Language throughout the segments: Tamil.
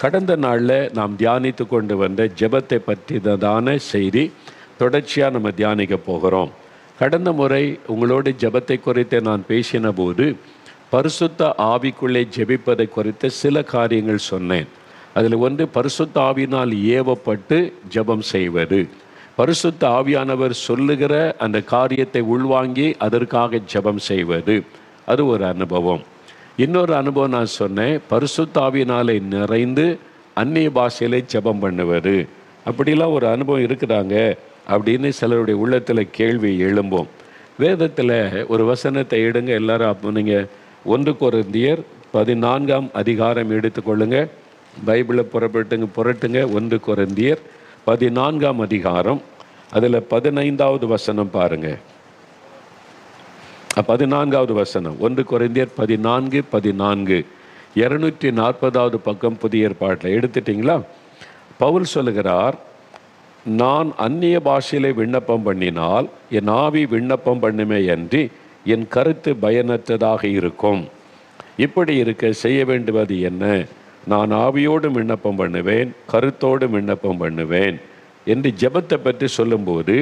கடந்த நாளில் நாம் தியானித்து கொண்டு வந்த ஜெபத்தை பற்றியதான செய்தி தொடர்ச்சியாக நம்ம தியானிக்க போகிறோம். கடந்த முறை உங்களோடு ஜெபத்தை குறித்து நான் பேசின போது பரிசுத்த ஆவிக்குள்ளே ஜெபிப்பதை குறித்த சில காரியங்கள் சொன்னேன். அதில் ஒன்று, பரிசுத்த ஆவியினால் ஏவப்பட்டு ஜெபம் செய்வது. பரிசுத்த ஆவியானவர் சொல்லுகிற அந்த காரியத்தை உள்வாங்கி அதற்காக ஜெபம் செய்வது, அது ஒரு அனுபவம். இன்னொரு அனுபவம் நான் சொன்னேன், பரிசுத்த ஆவியினாலே நிறைந்து அந்நிய பாஷையிலே ஜெபம் பண்ணுவது. அப்படிலாம் ஒரு அனுபவம் இருக்குதாங்க அப்படின்னு சிலருடைய உள்ளத்தில் கேள்வி எழும்போம். வேதத்தில் ஒரு வசனத்தை எடுங்க எல்லாரும். அப்போ நீங்கள் 1 கொரிந்தியர் 14ஆம் அதிகாரம் எடுத்துக்கொள்ளுங்க. பைபிளை புரட்டுங்க. 1 கொரிந்தியர் 14ஆம் அதிகாரம், அதில் 15வது வசனம் பாருங்கள். 14வது வசனம், 1 கொரிந்தியர் 14 240வது பக்கம் புதிய ஏற்பாட்டில் எடுத்துட்டிங்களா? பவுல் சொல்லுகிறார், நான் அந்நிய பாஷையிலே விண்ணப்பம் பண்ணினால் என் ஆவி விண்ணப்பம் பண்ணுமே அன்றி என் கருத்து பயனற்றதாக இருக்கும். இப்படி இருக்க செய்ய வேண்டுவது என்ன? நான் ஆவியோடு விண்ணப்பம் பண்ணுவேன், கருத்தோடு விண்ணப்பம் பண்ணுவேன் என்று ஜெபத்தை பற்றி சொல்லும்போது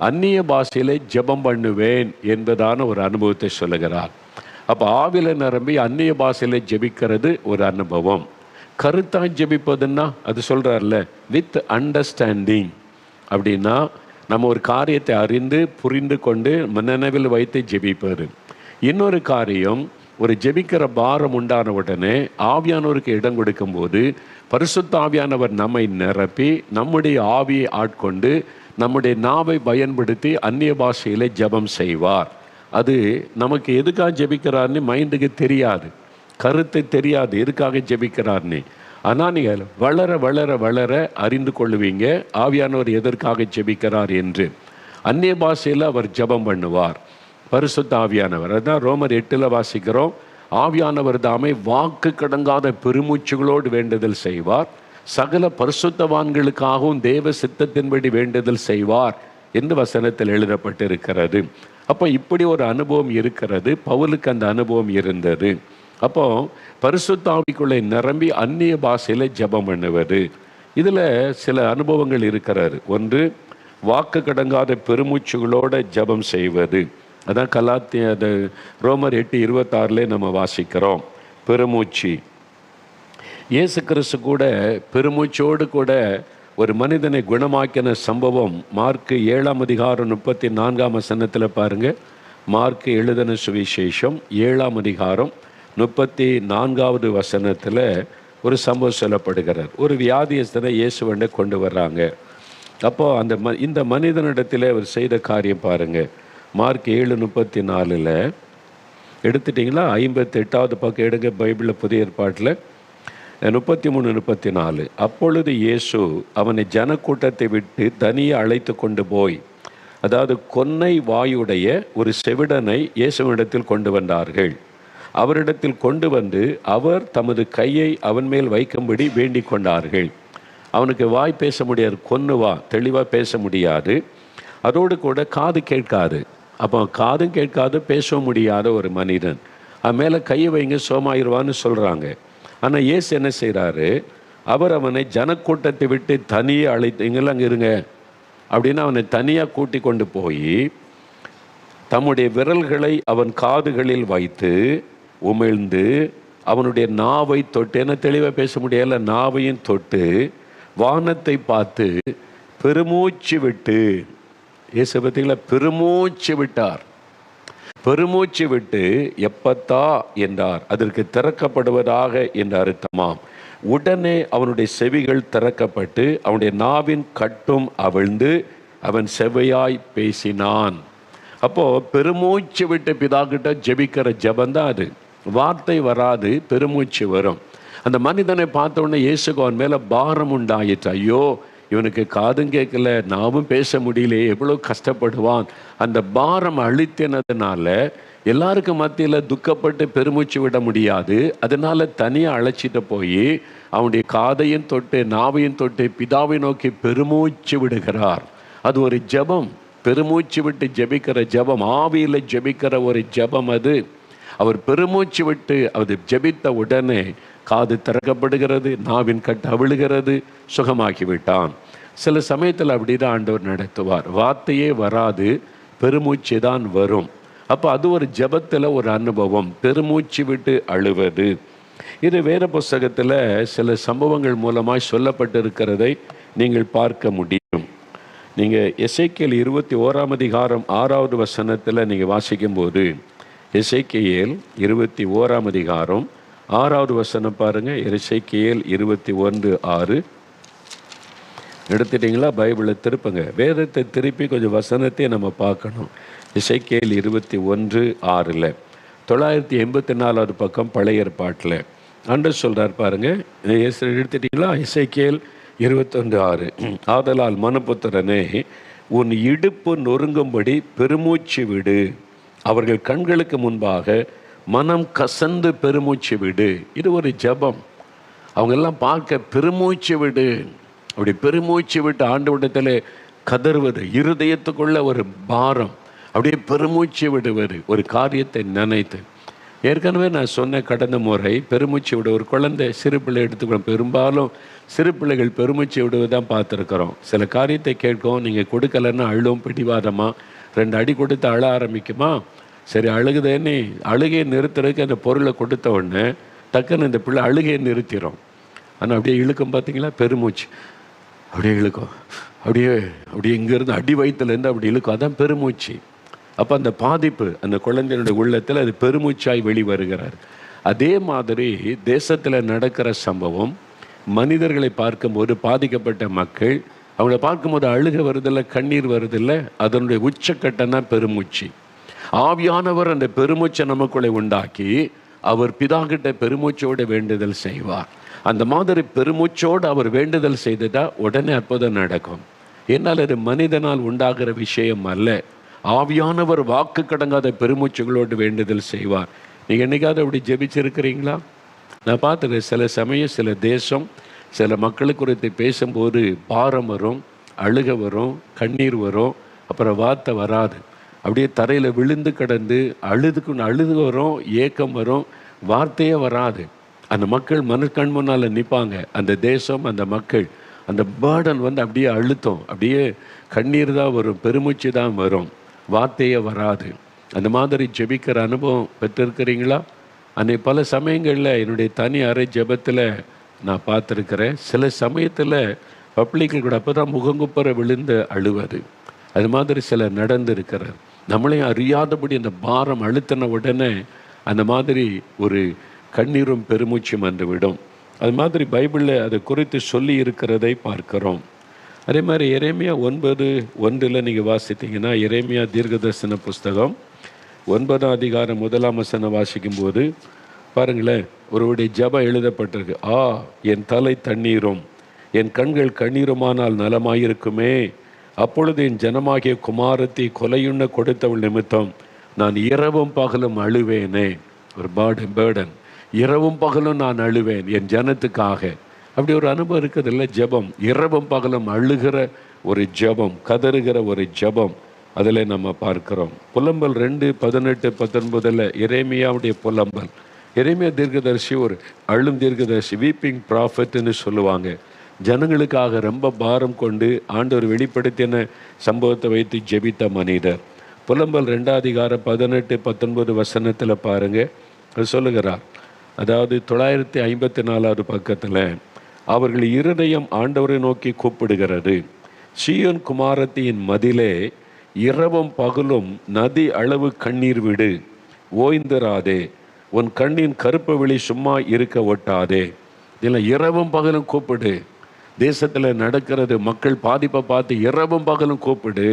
அந்நிய பாஷையிலே ஜெபம் பண்ணுவேன் என்பதான ஒரு அனுபவத்தை சொல்லுகிறார். அப்போ ஆவில நிரம்பி அந்நிய பாஷையிலே ஜெபிக்கிறது ஒரு அனுபவம். கருத்தாக ஜெபிப்பதுன்னா அது சொல்கிறார்ல, வித் அண்டர்ஸ்டாண்டிங். அப்படின்னா நம்ம ஒரு காரியத்தை அறிந்து புரிந்து கொண்டு நினைவில் வைத்து ஜெபிப்பது. இன்னொரு காரியம், ஒரு ஜெபிக்கிற பாரம் உண்டான உடனே ஆவியானவருக்கு இடம் கொடுக்கும்போது பரிசுத்த ஆவியானவர் நம்மை நிரப்பி நம்முடைய ஆவியை ஆட்கொண்டு நம்முடைய நாவை பயன்படுத்தி அந்நிய பாஷையில் ஜெபம் செய்வார். அது நமக்கு எதுக்காக ஜெபிக்கிறார்னு மைண்டுக்கு தெரியாது, கருத்து தெரியாது எதுக்காக ஜெபிக்கிறார்னு. ஆனால் நீங்கள் வளர வளர வளர அறிந்து கொள்ளுவீங்க ஆவியானவர் எதற்காக ஜெபிக்கிறார் என்று. அந்நிய பாஷையில் அவர் ஜெபம் பண்ணுவார், பரிசுத்த ஆவியானவர். அதுதான் ரோமர் 8 வாசிக்கிறோம், ஆவியானவர் தாமே வாக்கு கடங்காத பெருமூச்சுகளோடு வேண்டுதல் செய்வார், சகல பரிசுத்தவான்களுக்காகவும் தேவ சித்தத்தின்படி வேண்டுதல் செய்வார் என்று வசனத்தில் எழுதப்பட்டிருக்கிறது. அப்போ இப்படி ஒரு அனுபவம் இருக்கிறது. பவுலுக்கு அந்த அனுபவம் இருந்தது. அப்போ பரிசுத்த ஆவிக்குள்ளே நிரம்பி அந்நிய பாஷையில் ஜெபம் பண்ணுவது. இதில் சில அனுபவங்கள் இருக்கிறது. ஒன்று, வாக்கு கடங்காத பெருமூச்சுகளோட ஜெபம் செய்வது. அதான் அது ரோமர் 8:26 நம்ம வாசிக்கிறோம். பெருமூச்சு. இயேசு கிறிஸ்து கூட பெருமூச்சோடு கூட ஒரு மனிதனை குணமாக்கின சம்பவம் மார்க் 7ஆம் அதிகாரம் 34ஆம் வசனத்தில் பாருங்கள். மார்க் எழுதின சுவிசேஷம் 7ஆம் அதிகாரம் 34வது வசனத்தில் ஒரு சம்பவம் சொல்லப்படுகிறார். ஒரு வியாதியஸ்தனை இயேசுவண்டை கொண்டு வர்றாங்க. அப்போது இந்த மனிதனிடத்தில் அவர் செய்த காரியம் பாருங்கள். மார்க் 7:34 எடுத்துட்டிங்களா? 58வது பக்கம் எடுங்க பைபிளில் புதிய ஏற்பாட்டில் 33-34. அப்பொழுது இயேசு அவனை ஜனக்கூட்டத்தை விட்டு தனியே அழைத்து கொண்டு போய், அதாவது கொன்னை வாயுடைய ஒரு செவிடனை இயேசுவிடத்தில் கொண்டு வந்தார்கள். அவரிடத்தில் கொண்டு வந்து அவர் தமது கையை அவன் மேல் வைக்கும்படி வேண்டிக் கொண்டார்கள். அவனுக்கு வாய் பேச முடியாது, கொன்னுவா தெளிவாக பேச முடியாது, அதோடு கூட காது கேட்காது. அப்போ காதும் கேட்காது, பேசவும் முடியாத ஒரு மனிதன். அவன் மேலே கையை வைங்க சோமாயிருவான்னு சொல்கிறாங்க. ஆனால் இயேசு என்ன செய்கிறாரு, அவர் அவனை ஜனக்கூட்டத்தை விட்டு தனியே அழைத்து, இங்கெல்லாம் அங்கே இருங்க அப்படின்னு அவனை தனியாக கூட்டி கொண்டு போய் தம்முடைய விரல்களை அவன் காதுகளில் வைத்து உமிழ்ந்து அவனுடைய நாவை தொட்டு, என்ன தெளிவாக பேச முடியல, நாவையும் தொட்டு வானத்தை பார்த்து பெருமூச்சு விட்டு, இயேசு பார்த்தீங்களா, பெருமூச்சு விட்டார். பெருமூச்சு விட்டு எப்பத்தா என்றார். அதற்கு திறக்கப்படுவதாக என்ற அர்த்தமாம். உடனே அவனுடைய செவிகள் திறக்கப்பட்டு அவனுடைய நாவின் கட்டும் அவிழ்ந்து அவன் செவ்வையாய் பேசினான். அப்போது பெருமூச்சு விட்டு பிதாக்கிட்ட ஜெபிக்கிற ஜெபந்தான் அது. வார்த்தை வராது, பெருமூச்சு வரும். அந்த மனிதனை பார்த்த உடனே இயேசுக்கு அவன் மேலே பாரம் உண்டாயிற்று. ஐயோ, இவனுக்கு காதும் கேட்கல, நாவும் பேச முடியல, எவ்வளோ கஷ்டப்படுவான். அந்த பாரம் அழுத்தினதுனால எல்லாருக்கும் மத்தியில் துக்கப்பட்டு பெருமூச்சு விட முடியாது. அதனால தனியாக அழைச்சிட்டு போய் அவனுடைய காதையும் தொட்டு நாவையும் தொட்டு பிதாவை நோக்கி பெருமூச்சு விடுகிறார். அது ஒரு ஜெபம், பெருமூச்சு விட்டு ஜெபிக்கிற ஜெபம், ஆவியில் ஜெபிக்கிற ஒரு ஜெபம் அது. அவர் பெருமூச்சு விட்டு அவர் ஜெபித்த உடனே காது திறக்கப்படுகிறது, நாவின் கட்டு அவிழுகிறது, சுகமாக்கிவிட்டான். சில சமயத்தில் அப்படி தான் ஆண்டவர் நடத்துவார். வார்த்தையே வராது, பெருமூச்சு தான் வரும். அப்போ அது ஒரு ஜெபத்தில் ஒரு அனுபவம், பெருமூச்சு விட்டு அழுவது. இது வேத புஸ்தகத்தில் சில சம்பவங்கள் மூலமாய் சொல்லப்பட்டிருக்கிறதை நீங்கள் பார்க்க முடியும். நீங்கள் எசேக்கியேல் 21ஆம் அதிகாரம் 6வது வசனத்தில் நீங்கள் வாசிக்கும்போது, எசேக்கியேல் 21ஆம் அதிகாரம் 6வது வசனம் பாருங்கள். எசேக்கியேல் 21:6 எடுத்துட்டிங்களா? பைபிளை திருப்புங்க, வேதத்தை திருப்பி கொஞ்சம் வசனத்தை நம்ம பார்க்கணும். எசேக்கியேல் 21:6 984வது பக்கம் பழைய ஏற்பாட்டில் ஆண்டவர் சொல்கிறார் பாருங்க. எடுத்துட்டிங்களா? எசேக்கியேல் 21:6 ஆதலால் மனுபுத்திரனே, உன் இடுப்பு நொறுங்கும்படி பெருமூச்சு விடு, அவர்கள் கண்களுக்கு முன்பாக மனம் கசந்து பெருமூச்சு விடு. இது ஒரு ஜெபம். அவங்கெல்லாம் பார்க்க பெருமூச்சு விடு. அப்படி பெருமூச்சு விட்டு ஆண்டவரிடத்தில் கதறுவது, இருதயத்துக்குள்ள ஒரு பாரம், அப்படியே பெருமூச்சு விடுவது, ஒரு காரியத்தை நினைத்து. ஏற்கனவே நான் சொன்ன கடந்த முறை பெருமூச்சு விட ஒரு குழந்தை சிறு பிள்ளை எடுத்துக்கிறோம். பெரும்பாலும் சிறு பிள்ளைகள் பெருமூச்சு விடுவதான் பார்த்துருக்குறோம். சில காரியத்தை கேட்கும், நீங்கள் கொடுக்கலன்னா அழும், பிடிவாதமாக 2 அடி கொடுத்து அழ ஆரம்பிக்குமா? சரி அழுகுதேன்னு அழுகையை நிறுத்துறதுக்கு அந்த பொருளை கொடுத்த உடனே டக்குன்னு இந்த பிள்ளை அழுகையை நிறுத்திடும். ஆனால் அப்படியே இழுக்கும், பார்த்தீங்களா? பெருமூச்சு அப்படியே இழுக்கும், அப்படியே இங்கேருந்து அடி வயிற்றுலேருந்து அப்படி இழுக்கும். அதான் பெருமூச்சு. அப்போ அந்த பாதிப்பு அந்த குழந்தையினுடைய உள்ளத்தில் அது பெருமூச்சாய் வெளிவருகிறார். அதே மாதிரி தேசத்தில் நடக்கிற சம்பவம், மனிதர்களை பார்க்கும்போது பாதிக்கப்பட்ட மக்கள் அவங்கள பார்க்கும்போது அழுக வருதில்லை, கண்ணீர் வருதில்லை, அதனுடைய உச்சக்கட்டம் தான் பெருமூச்சு. ஆவியானவர் அந்த பெருமூச்சை நமக்குள்ளே உண்டாக்கி அவர் பிதாகிட்ட பெருமூச்சோடு வேண்டுதல் செய்வார். அந்த மாதிரி பெருமூச்சோடு அவர் வேண்டுதல் செய்ததா உடனே அற்புதம் நடக்கும். என்னால் அது மனிதனால் உண்டாகிற விஷயம் அல்ல. ஆவியானவர் வாக்கு கடங்காத பெருமூச்சுகளோடு வேண்டுதல் செய்வார். நீங்கள் என்னைக்காவது அப்படி ஜெபிச்சிருக்கிறீங்களா? நான் பார்த்துருக்கேன். சில சமயம் சில தேசம் சில மக்களுக்கு குறித்து பேசும்போது பாரம் வரும், அழுக வரும், கண்ணீர் வரும், அப்புறம் வார்த்தை வராது. அப்படியே தரையில் விழுந்து கிடந்து அழுது வரும், ஏக்கம் வரும், வார்த்தையே வராது. அந்த மக்கள் மனக்கண் முன்னால் நிற்பாங்க. அந்த தேசம், அந்த மக்கள், அந்த பேர்டன் அப்படியே அழுத்தம், அப்படியே கண்ணீர் தான் வரும், பெருமூச்சு தான் வரும், வார்த்தையே வராது. அந்த மாதிரி ஜெபிக்கிற அனுபவம் பெற்றிருக்கிறீங்களா? அன்னை பல சமயங்களில் என்னுடைய தனி அறை ஜெபத்தில் நான் பார்த்துருக்கிறேன். சில சமயத்தில் பப்ளிக்கில் கூட அப்போ தான் முகங்குப்புற விழுந்து அழுவது. அது மாதிரி சில நடந்திருக்கிறது. நம்மளையும் அறியாதபடி அந்த பாரம் அழுத்தின உடனே அந்த மாதிரி ஒரு கண்ணீரும் பெருமூச்சும் வந்து விடும். அது மாதிரி பைபிளில் அதை குறித்து சொல்லி இருக்கிறதை பார்க்கிறோம். அதே மாதிரி எரேமியா 9:1 நீங்கள் வாசித்தீங்கன்னா, எரேமியா தீர்க்கதரிசன புஸ்தகம் 9ஆம் அதிகாரம் 1ஆம் வசனம் வாசிக்கும்போது பாருங்களேன், ஒருவருடைய ஜெபம் எழுதப்பட்டிருக்கு. என் தலை தண்ணீரும் என் கண்கள் கண்ணீருமானால் நலமாயிருக்குமே, அப்பொழுது என் ஜனமாகிய குமாரத்தை கொலையுண்ண கொடுத்தவள் நிமித்தம் நான் இரவும் பகலும் அழுவேனே. ஒரு பேர்டன், இரவும் பகலும் நான் அழுவேன் என் ஜனத்துக்காக. அப்படி ஒரு அனுபவம் இருக்குது இல்லை? ஜெபம், இரவும் பகலும் அழுகிற ஒரு ஜெபம், கதறுகிற ஒரு ஜெபம், அதில் நம்ம பார்க்கிறோம். புலம்பல் 2:18-19 எரேமியாவுடைய புலம்பல். எரேமியா தீர்க்கதரிசி ஒரு அழும் தீர்க்கதரிசி, வீப்பிங் ப்ராஃபட்னு சொல்லுவாங்க. ஜனங்களுக்காக ரொம்ப பாரம் கொண்டு ஆண்டவர் வெளிப்படுத்தின சம்பவத்தை வைத்து ஜெபித்த மனிதர். புலம்பல் 2ஆம் அதிகாரம் 18-19 வசனத்தில் பாருங்கள், அது சொல்லுகிறார். அதாவது 954வது பக்கத்தில், அவர்கள் இருதயம் ஆண்டவரை நோக்கி கூப்பிடுகிறது. சீயோன் குமாரத்தியின் மதிலே இரவும் பகலும் நதி அளவு கண்ணீர் விடு, ஓய்ந்திராதே, உன் கண்ணின் கருப்பு விழி சும்மா இருக்க ஒட்டாதே. இதில் இரவும் பகலும் கூப்பிடு. தேசத்தில் நடக்கிறது, மக்கள் பாதிப்பை பார்த்து இரவும் பகலும் கூப்பிடு.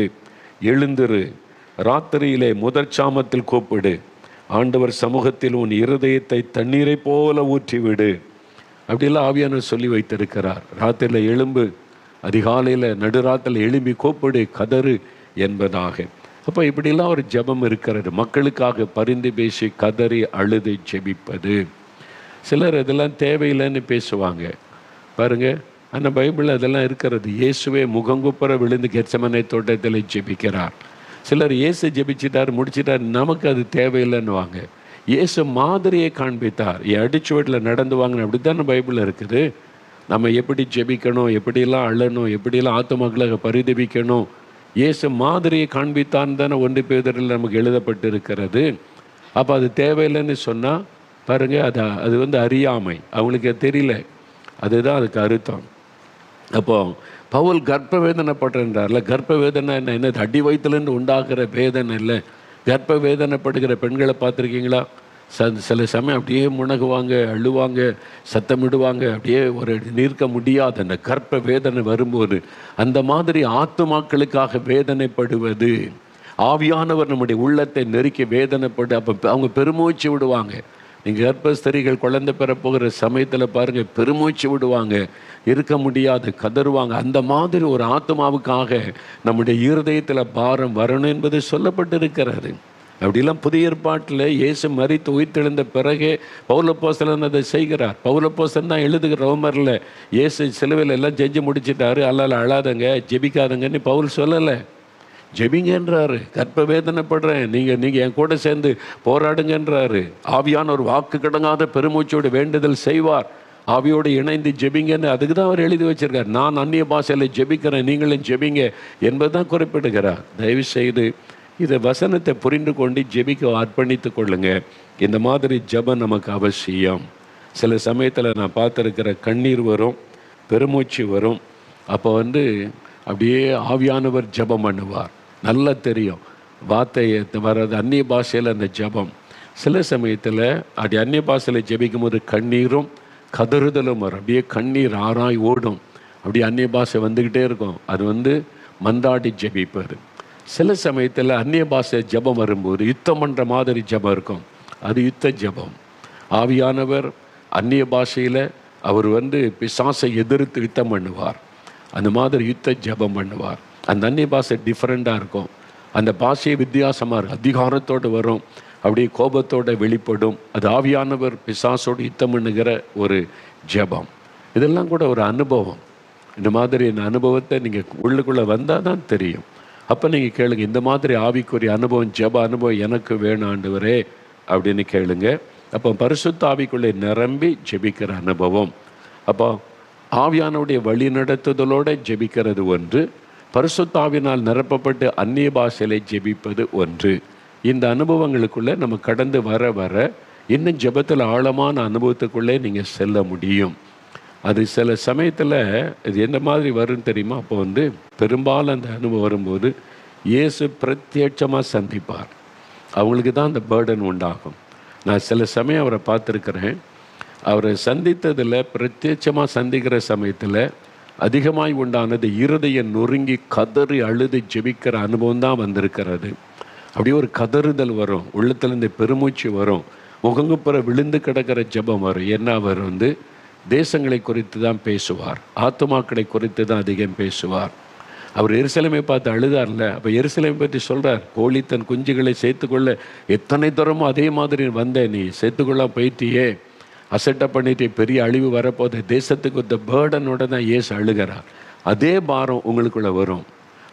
எழுந்திரு, ராத்திரியிலே முதற்சாமத்தில் கூப்பிடு. ஆண்டவர் சமூகத்தில் உன் இருதயத்தை தண்ணீரை போல ஊற்றிவிடு. அப்படிலாம் ஆவியானவர் சொல்லி வைத்திருக்கிறார். ராத்திரியில் எழும்பு, அதிகாலையில் நடுராத்திரில் எழும்பி கூப்பிடு, கதறு என்பதாக. அப்போ இப்படிலாம் ஒரு ஜெபம் இருக்கிறது. மக்களுக்காக பரிந்து பேசி கதறி அழுது ஜெபிப்பது. சிலர் இதெல்லாம் தேவையில்லைன்னு பேசுவாங்க பாருங்க. அந்த பைபிளில் அதெல்லாம் இருக்கிறது. இயேசுவே முகங்குப்புற விழுந்து கெத்செமனே தோட்டத்தில் ஜெபிக்கிறார். சிலர் இயேசு ஜெபிச்சிட்டார், முடிச்சிட்டார், நமக்கு அது தேவையில்லைன்னு வாங்க. இயேசு மாதிரியை காண்பித்தார். அடிச்சு வீட்டில் நடந்து வாங்கின அப்படி தானே பைபிளில் இருக்குது. நம்ம எப்படி ஜெபிக்கணும், எப்படியெல்லாம் அழணும், எப்படியெல்லாம் ஆத்துமாக்களை பரிதபிக்கணும், இயேசு மாதிரியை காண்பித்தான் தானே 1 பேதுருவில் நமக்கு எழுதப்பட்டு இருக்கிறது. அப்போ அது தேவையில்லைன்னு சொன்னால் பாருங்கள், அது அறியாமை, அவங்களுக்கு தெரியல. அதுதான் அதுக்கு அர்த்தம். அப்போ பவுல் கர்ப்ப வேதனைப்படுறார்ல, கர்ப்ப வேதனை என்ன, அடி வயிற்றுலேருந்து உண்டாகிற வேதனை இல்லை. கர்ப்ப வேதனைப்படுகிற பெண்களை பார்த்துருக்கீங்களா? சில சமயம் அப்படியே முனகுவாங்க, அழுவாங்க, சத்தமிடுவாங்க, அப்படியே ஒரு நிற்க முடியாது அந்த கர்ப்ப வேதனை வரும்போது. அந்த மாதிரி ஆத்துமாக்களுக்காக வேதனைப்படுவது, ஆவியானவர் நம்முடைய உள்ளத்தை நெருக்கி வேதனைப்படு. அப்போ அவங்க பெருமூச்சு விடுவாங்க. நீங்கள் கர்ப்பஸ்திரிகள் குழந்தை பெறப்போகிற சமயத்தில் பாருங்கள், பெருமூச்சு விடுவாங்க, இருக்க முடியாது, கதறுவாங்க. அந்த மாதிரி ஒரு ஆத்மாவுக்காக நம்முடைய இருதயத்தில் பாரம் வரணும் என்பது சொல்லப்பட்டிருக்கிறது. அப்படிலாம் புதிய ஏற்பாட்டில் இயேசு மரித்து உயிர்த்தெழுந்த பிறகு பவுலப்போஸ்தலன் அதை செய்கிறார். பவுலப்போஸ்தலன் தான் எழுதுகிற ரோமரில் இயேசு சிலுவையில் எல்லாம் செஞ்சு முடிச்சிட்டாரு, அல்ல அழாதங்க, ஜெபிக்காதங்கன்னு பவுல் சொல்லலை, ஜெபிங்கன்றாரு. கர்ப்ப வேதனைப்படுறேன், நீங்கள் என் கூட சேர்ந்து போராடுங்கன்றாரு. ஆவியான ஒரு வாக்கு கடங்காத பெருமூச்சோடு வேண்டுதல் செய்வார், ஆவியோடு இணைந்து ஜெபிங்கன்னு அதுக்கு தான் அவர் எழுதி வச்சிருக்கார். நான் அந்நிய பாஷையில் ஜெபிக்கிறேன், நீங்களும் ஜெபிங்க என்பது தான் குறிப்பிடுகிறார். தயவு செய்து இதை வசனத்தை புரிந்து கொண்டு ஜெபிக்க அர்ப்பணித்து கொள்ளுங்க. இந்த மாதிரி ஜெபம் நமக்கு அவசியம். சில சமயத்தில் நான் பார்த்துருக்கிற கண்ணீர் வரும், பெருமூச்சு வரும். அப்போ அப்படியே ஆவியானவர் ஜெபம் பண்ணுவார். நல்லா தெரியும் வார்த்தையை வர்றது அந்நிய பாஷையில் அந்த ஜெபம். சில சமயத்தில் அப்படி அந்நிய பாஷையில் ஜெபிக்கும் போது கண்ணீரும் கதறுதலும் வரும். அப்படியே கண்ணீர் ஆராய் ஓடும், அப்படியே அந்நிய பாஷை வந்துக்கிட்டே இருக்கும். அது மந்தாடி ஜெபிப்பார். சில சமயத்தில் அந்நிய பாஷை ஜெபம் வரும்போது யுத்தம் பண்ணுற மாதிரி ஜெபம் இருக்கும், அது யுத்த ஜெபம். ஆவியானவர் அந்நிய பாஷையில் அவர் பிசாசை எதிர்த்து யுத்தம் பண்ணுவார். அந்த மாதிரி யுத்த ஜெபம் பண்ணுவார். அந்த அந்நிய பாஷை டிஃப்ரெண்ட்டாக இருக்கும். அந்த பாஷையை வித்தியாசமாக இருக்கும், அதிகாரத்தோடு வரும், அப்படியே கோபத்தோடு வெளிப்படும். அது ஆவியானவர் பிசாசோடு யுத்தம் பண்ணுகிற ஒரு ஜெபம். இதெல்லாம் கூட ஒரு அனுபவம். இந்த மாதிரி இந்த அனுபவத்தை நீங்கள் உள்ளுக்குள்ளே வந்தால் தான் தெரியும். அப்போ நீங்கள் கேளுங்க, இந்த மாதிரி ஆவிக்குரிய அனுபவம், ஜெப அனுபவம் எனக்கு வேணும் ஆண்டவரே அப்படின்னு கேளுங்க. அப்போ பரிசுத்த ஆவிக்குள்ளே நிரம்பி ஜெபிக்கிற அனுபவம். அப்போ ஆவியானுடைய வழி நடத்துதலோடு ஜெபிக்கிறது ஒன்று, பரிசுத்த ஆவியினால் நிரப்பப்பட்டு அந்நிய பாஷையிலே ஜெபிப்பது ஒன்று. இந்த அனுபவங்களுக்குள்ளே நம்ம கடந்து வர வர இன்னும் ஜெபத்தில் ஆழமான அனுபவத்துக்குள்ளே நீங்கள் செல்ல முடியும். அது சில சமயத்தில் இது எந்த மாதிரி வரும்னு தெரியுமா? அப்போ பெரும்பாலும் அந்த அனுபவம் வரும்போது இயேசு பிரத்யட்சமாக சந்திப்பார். அவங்களுக்கு தான் அந்த பேர்டன் உண்டாகும். நான் சில சமயம் அவரை பார்த்துருக்கிறேன். அவரை சந்தித்ததில் பிரத்யட்சமாக சந்திக்கிற சமயத்தில் அதிகமாய் உண்டானது இருதயம் நொறுங்கி கதறி அழுது ஜெபிக்கிற அனுபவம் தான் வந்திருக்கிறது. அப்படியே ஒரு கதறுதல் வரும், உள்ளத்துலேருந்து பெருமூச்சு வரும், முகங்குப்புற விழுந்து கிடக்கிற ஜெபம் வரும். என்ன அவர் தேசங்களை குறித்து தான் பேசுவார், ஆத்துமாக்களை குறித்து தான் அதிகம் பேசுவார். அவர் எருசலேமை பார்த்து அழுதார்ல, அப்போ எருசலேமை பற்றி சொல்கிறார், கோழி தன் குஞ்சுகளை சேர்த்துக்கொள்ள எத்தனை தூரமோ அதே மாதிரி வந்தேன், நீ சேர்த்துக்கொள்ள போயிட்டியே, அசட்டை பண்ணிட்டு பெரிய அழிவு வரப்போது தேசத்துக்கு இந்த பேர்டனோட தான் இயேசு அழுகிறார். அதே பாரம் உங்களுக்குள்ளே வரும்.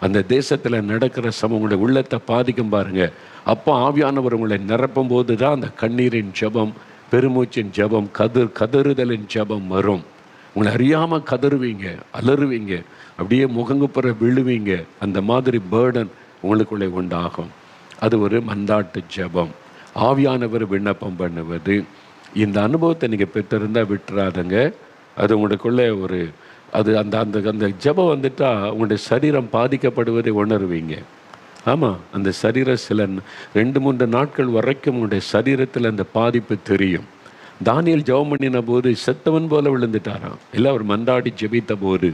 அந்த தேசத்தில் நடக்கிற உங்களுடைய உள்ளத்தை பாதிக்கும் பாருங்கள். அப்போ ஆவியானவர் உங்களை நிரப்பும் போது தான் அந்த கண்ணீரின் ஜெபம், பெருமூச்சின் ஜெபம், கதறுதலின் ஜெபம் வரும். உங்களை அறியாமல் கதறுவீங்க, அலறுவீங்க, அப்படியே முகங்குப்புற விழுவீங்க. அந்த மாதிரி பேர்டன் உங்களுக்குள்ளே உண்டாகும். அது ஒரு மந்தாட்டு ஜெபம், ஆவியானவர் விண்ணப்பம் பண்ணுவது. இந்த அனுபவத்தை நீங்கள் பெற்றிருந்தால் விட்டுறாதுங்க. அது உங்களுக்குள்ளே ஒரு அந்த அந்த அந்த ஜெபம் வந்துட்டால் உங்களுடைய சரீரம் பாதிக்கப்படுவதை உணர்வீங்க. ஆமாம், அந்த சரீரம் சில 2-3 நாட்கள் வரைக்கும் உங்களுடைய சரீரத்தில் அந்த பாதிப்பு தெரியும். தானியேல் ஜெபம் பண்ணின போது செத்தவன் போல விழுந்துட்டாராம். இல்லை, அவர் மன்றாடி ஜெபித்த போது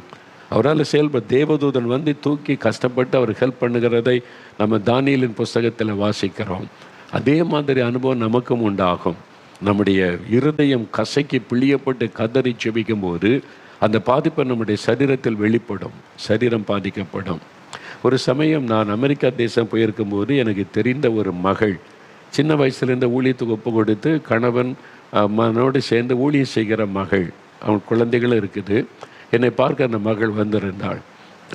அவரால் செயல்பட தேவதூதன் தூக்கி கஷ்டப்பட்டு அவர் ஹெல்ப் பண்ணுகிறதை நம்ம தானியேலின் புஸ்தகத்தில் வாசிக்கிறோம். அதே மாதிரி அனுபவம் நமக்கும் உண்டாகும். நம்முடைய இருதயம் கசைக்கு பிழியப்பட்டு கதறி ஜெபிக்கும் போது அந்த பாதிப்பு நம்முடைய சரீரத்தில் வெளிப்படும், சரீரம் பாதிக்கப்படும். ஒரு சமயம் நான் அமெரிக்கா தேசம் போயிருக்கும்போது எனக்கு தெரிந்த ஒரு மகள் சின்ன வயசுலேருந்து ஊழியத்துக்கு ஒப்பு கொடுத்து கணவன் மனோடு சேர்ந்து ஊழியம் செய்கிற மகள், அவன் குழந்தைகளும் இருக்குது. என்னை பார்க்க அந்த மகள் வந்திருந்தாள்.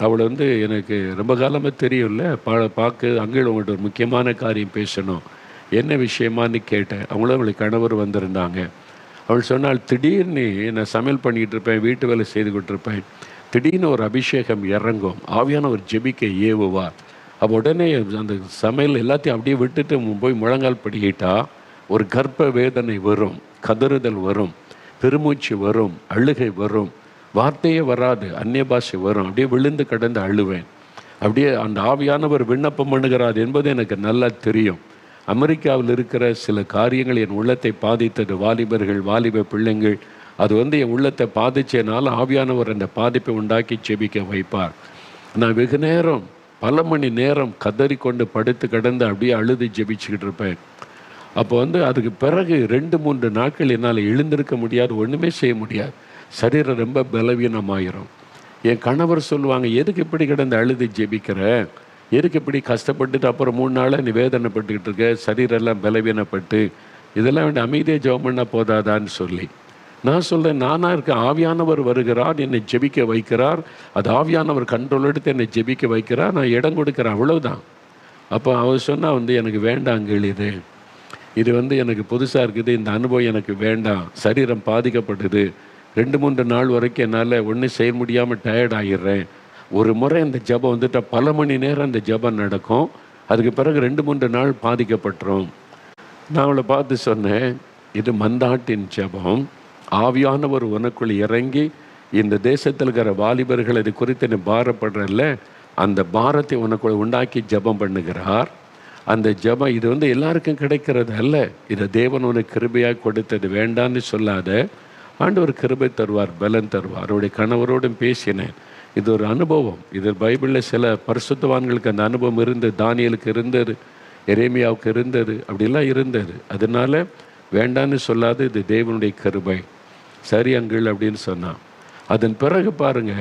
அவளை எனக்கு ரொம்ப காலமாக தெரியும்ல, பார்க்க அங்கே உங்கள்கிட்ட ஒரு முக்கியமான காரியம் பேசணும் என்ன விஷயமான்னு கேட்டேன். அவளுக்கு கணவர் வந்திருந்தாங்க. அவள் சொன்னால், திடீர்னு நான் சமையல் பண்ணிக்கிட்டு இருப்பேன், வீட்டு வேலை செய்துக்கிட்டு இருப்பேன், திடீர்னு ஒரு அபிஷேகம் இறங்கும், ஆவியானவர் ஜெபிக்க ஏவுவார். அப்போ உடனே அந்த சமையல் எல்லாத்தையும் அப்படியே விட்டுட்டு போய் முழங்கால் படிக்கிட்டா ஒரு கர்ப்ப வேதனை வரும், கதறுதல் வரும், பெருமூச்சு வரும், அழுகை வரும், வார்த்தையே வராது, அந்நிய பாஷை வரும். அப்படியே விழுந்து கடந்து அழுவேன். அப்படியே அந்த ஆவியானவர் விண்ணப்பம் பண்ணுகிறார் என்பது எனக்கு நல்லா தெரியும். அமெரிக்காவில் இருக்கிற சில காரியங்கள் என் உள்ளத்தை பாதித்தது. வாலிபர்கள், வாலிப பிள்ளைங்கள், அது என் உள்ளத்தை பாதிச்சனால ஆவியானவர் அந்த பாதிப்பை உண்டாக்கி ஜெபிக்க வைப்பார். நான் வெகு நேரம், பல மணி நேரம் கதறிக்கொண்டு படுத்து கிடந்து அப்படியே அழுது ஜெபிச்சுக்கிட்டு இருப்பேன். அப்போ அதுக்கு பிறகு 2-3 நாட்கள் என்னால் எழுந்திருக்க முடியாது, ஒன்றுமே செய்ய முடியாது. சரீரம் ரொம்ப பலவீனமாயிரும். என் கணவர் சொல்லுவாங்க, எதுக்கு இப்படி கிடந்து அழுது ஜெபிக்கிற, எதுக்கு இப்படி கஷ்டப்பட்டுட்டு அப்புறம் 3 நாளாக நீ வேதனைப்பட்டுக்கிட்டு இருக்க, சரீரெல்லாம் பலவீனப்பட்டு, இதெல்லாம் வேண்டிய அமைதியாக ஜெபம் பண்ணால் போதாதான்னு சொல்லி நான் சொல்கிறேன், நானாக இருக்க, ஆவியானவர் வருகிறார், என்னை ஜெபிக்க வைக்கிறார். அது ஆவியானவர் கண்ட்ரோல் எடுத்து என்னை ஜெபிக்க வைக்கிறார், நான் இடம் கொடுக்குறேன், அவ்வளவுதான். அப்போ அவர் சொன்னால் எனக்கு வேண்டாங்கள், இது எனக்கு புதுசாக இருக்குது, இந்த அனுபவம் எனக்கு வேண்டாம், சரீரம் பாதிக்கப்படுது, 2-3 நாள் வரைக்கும் என்னால் ஒன்றும் செய்ய முடியாமல் டயர்ட் ஆகிடுறேன். ஒரு முறை அந்த ஜெபம் வந்துட்டால் பல மணி நேரம் அந்த ஜெபம் நடக்கும், அதுக்கு பிறகு 2-3 நாள் பாதிக்கப்பட்டுரும். நான் அவளை பார்த்து சொன்னேன், இது மந்தாட்டின் ஜெபம். ஆவியானவர் உனக்குள் இறங்கி இந்த தேசத்தில் இருக்கிற வாலிபர்கள் இது குறித்து நீ பாரப்படுறல்ல, அந்த பாரத்தை உனக்குள் உண்டாக்கி ஜெபம் பண்ணுகிறார். அந்த ஜெபம் இது எல்லாருக்கும் கிடைக்கிறது அல்ல, இதை தேவன் உனக்கு கிருபையாக கொடுத்தது, வேண்டான்னு சொல்லாத. ஆண்டவர் கிருபை தருவார், பலன் தருவார். அவருடைய கணவரோடும் பேசினேன். இது ஒரு அனுபவம். இது பைபிளில் சில பரிசுத்தவான்களுக்கு அந்த அனுபவம் இருந்தது. தானியலுக்கு இருந்தது, எரேமியாவுக்கு இருந்தது, அப்படிலாம் இருந்தது. அதனால வேண்டான்னு சொல்லாது, இது தேவனுடைய கிருபை. சரி அங்கிள் அப்படின்னு சொன்னான். அதன் பிறகு பாருங்க,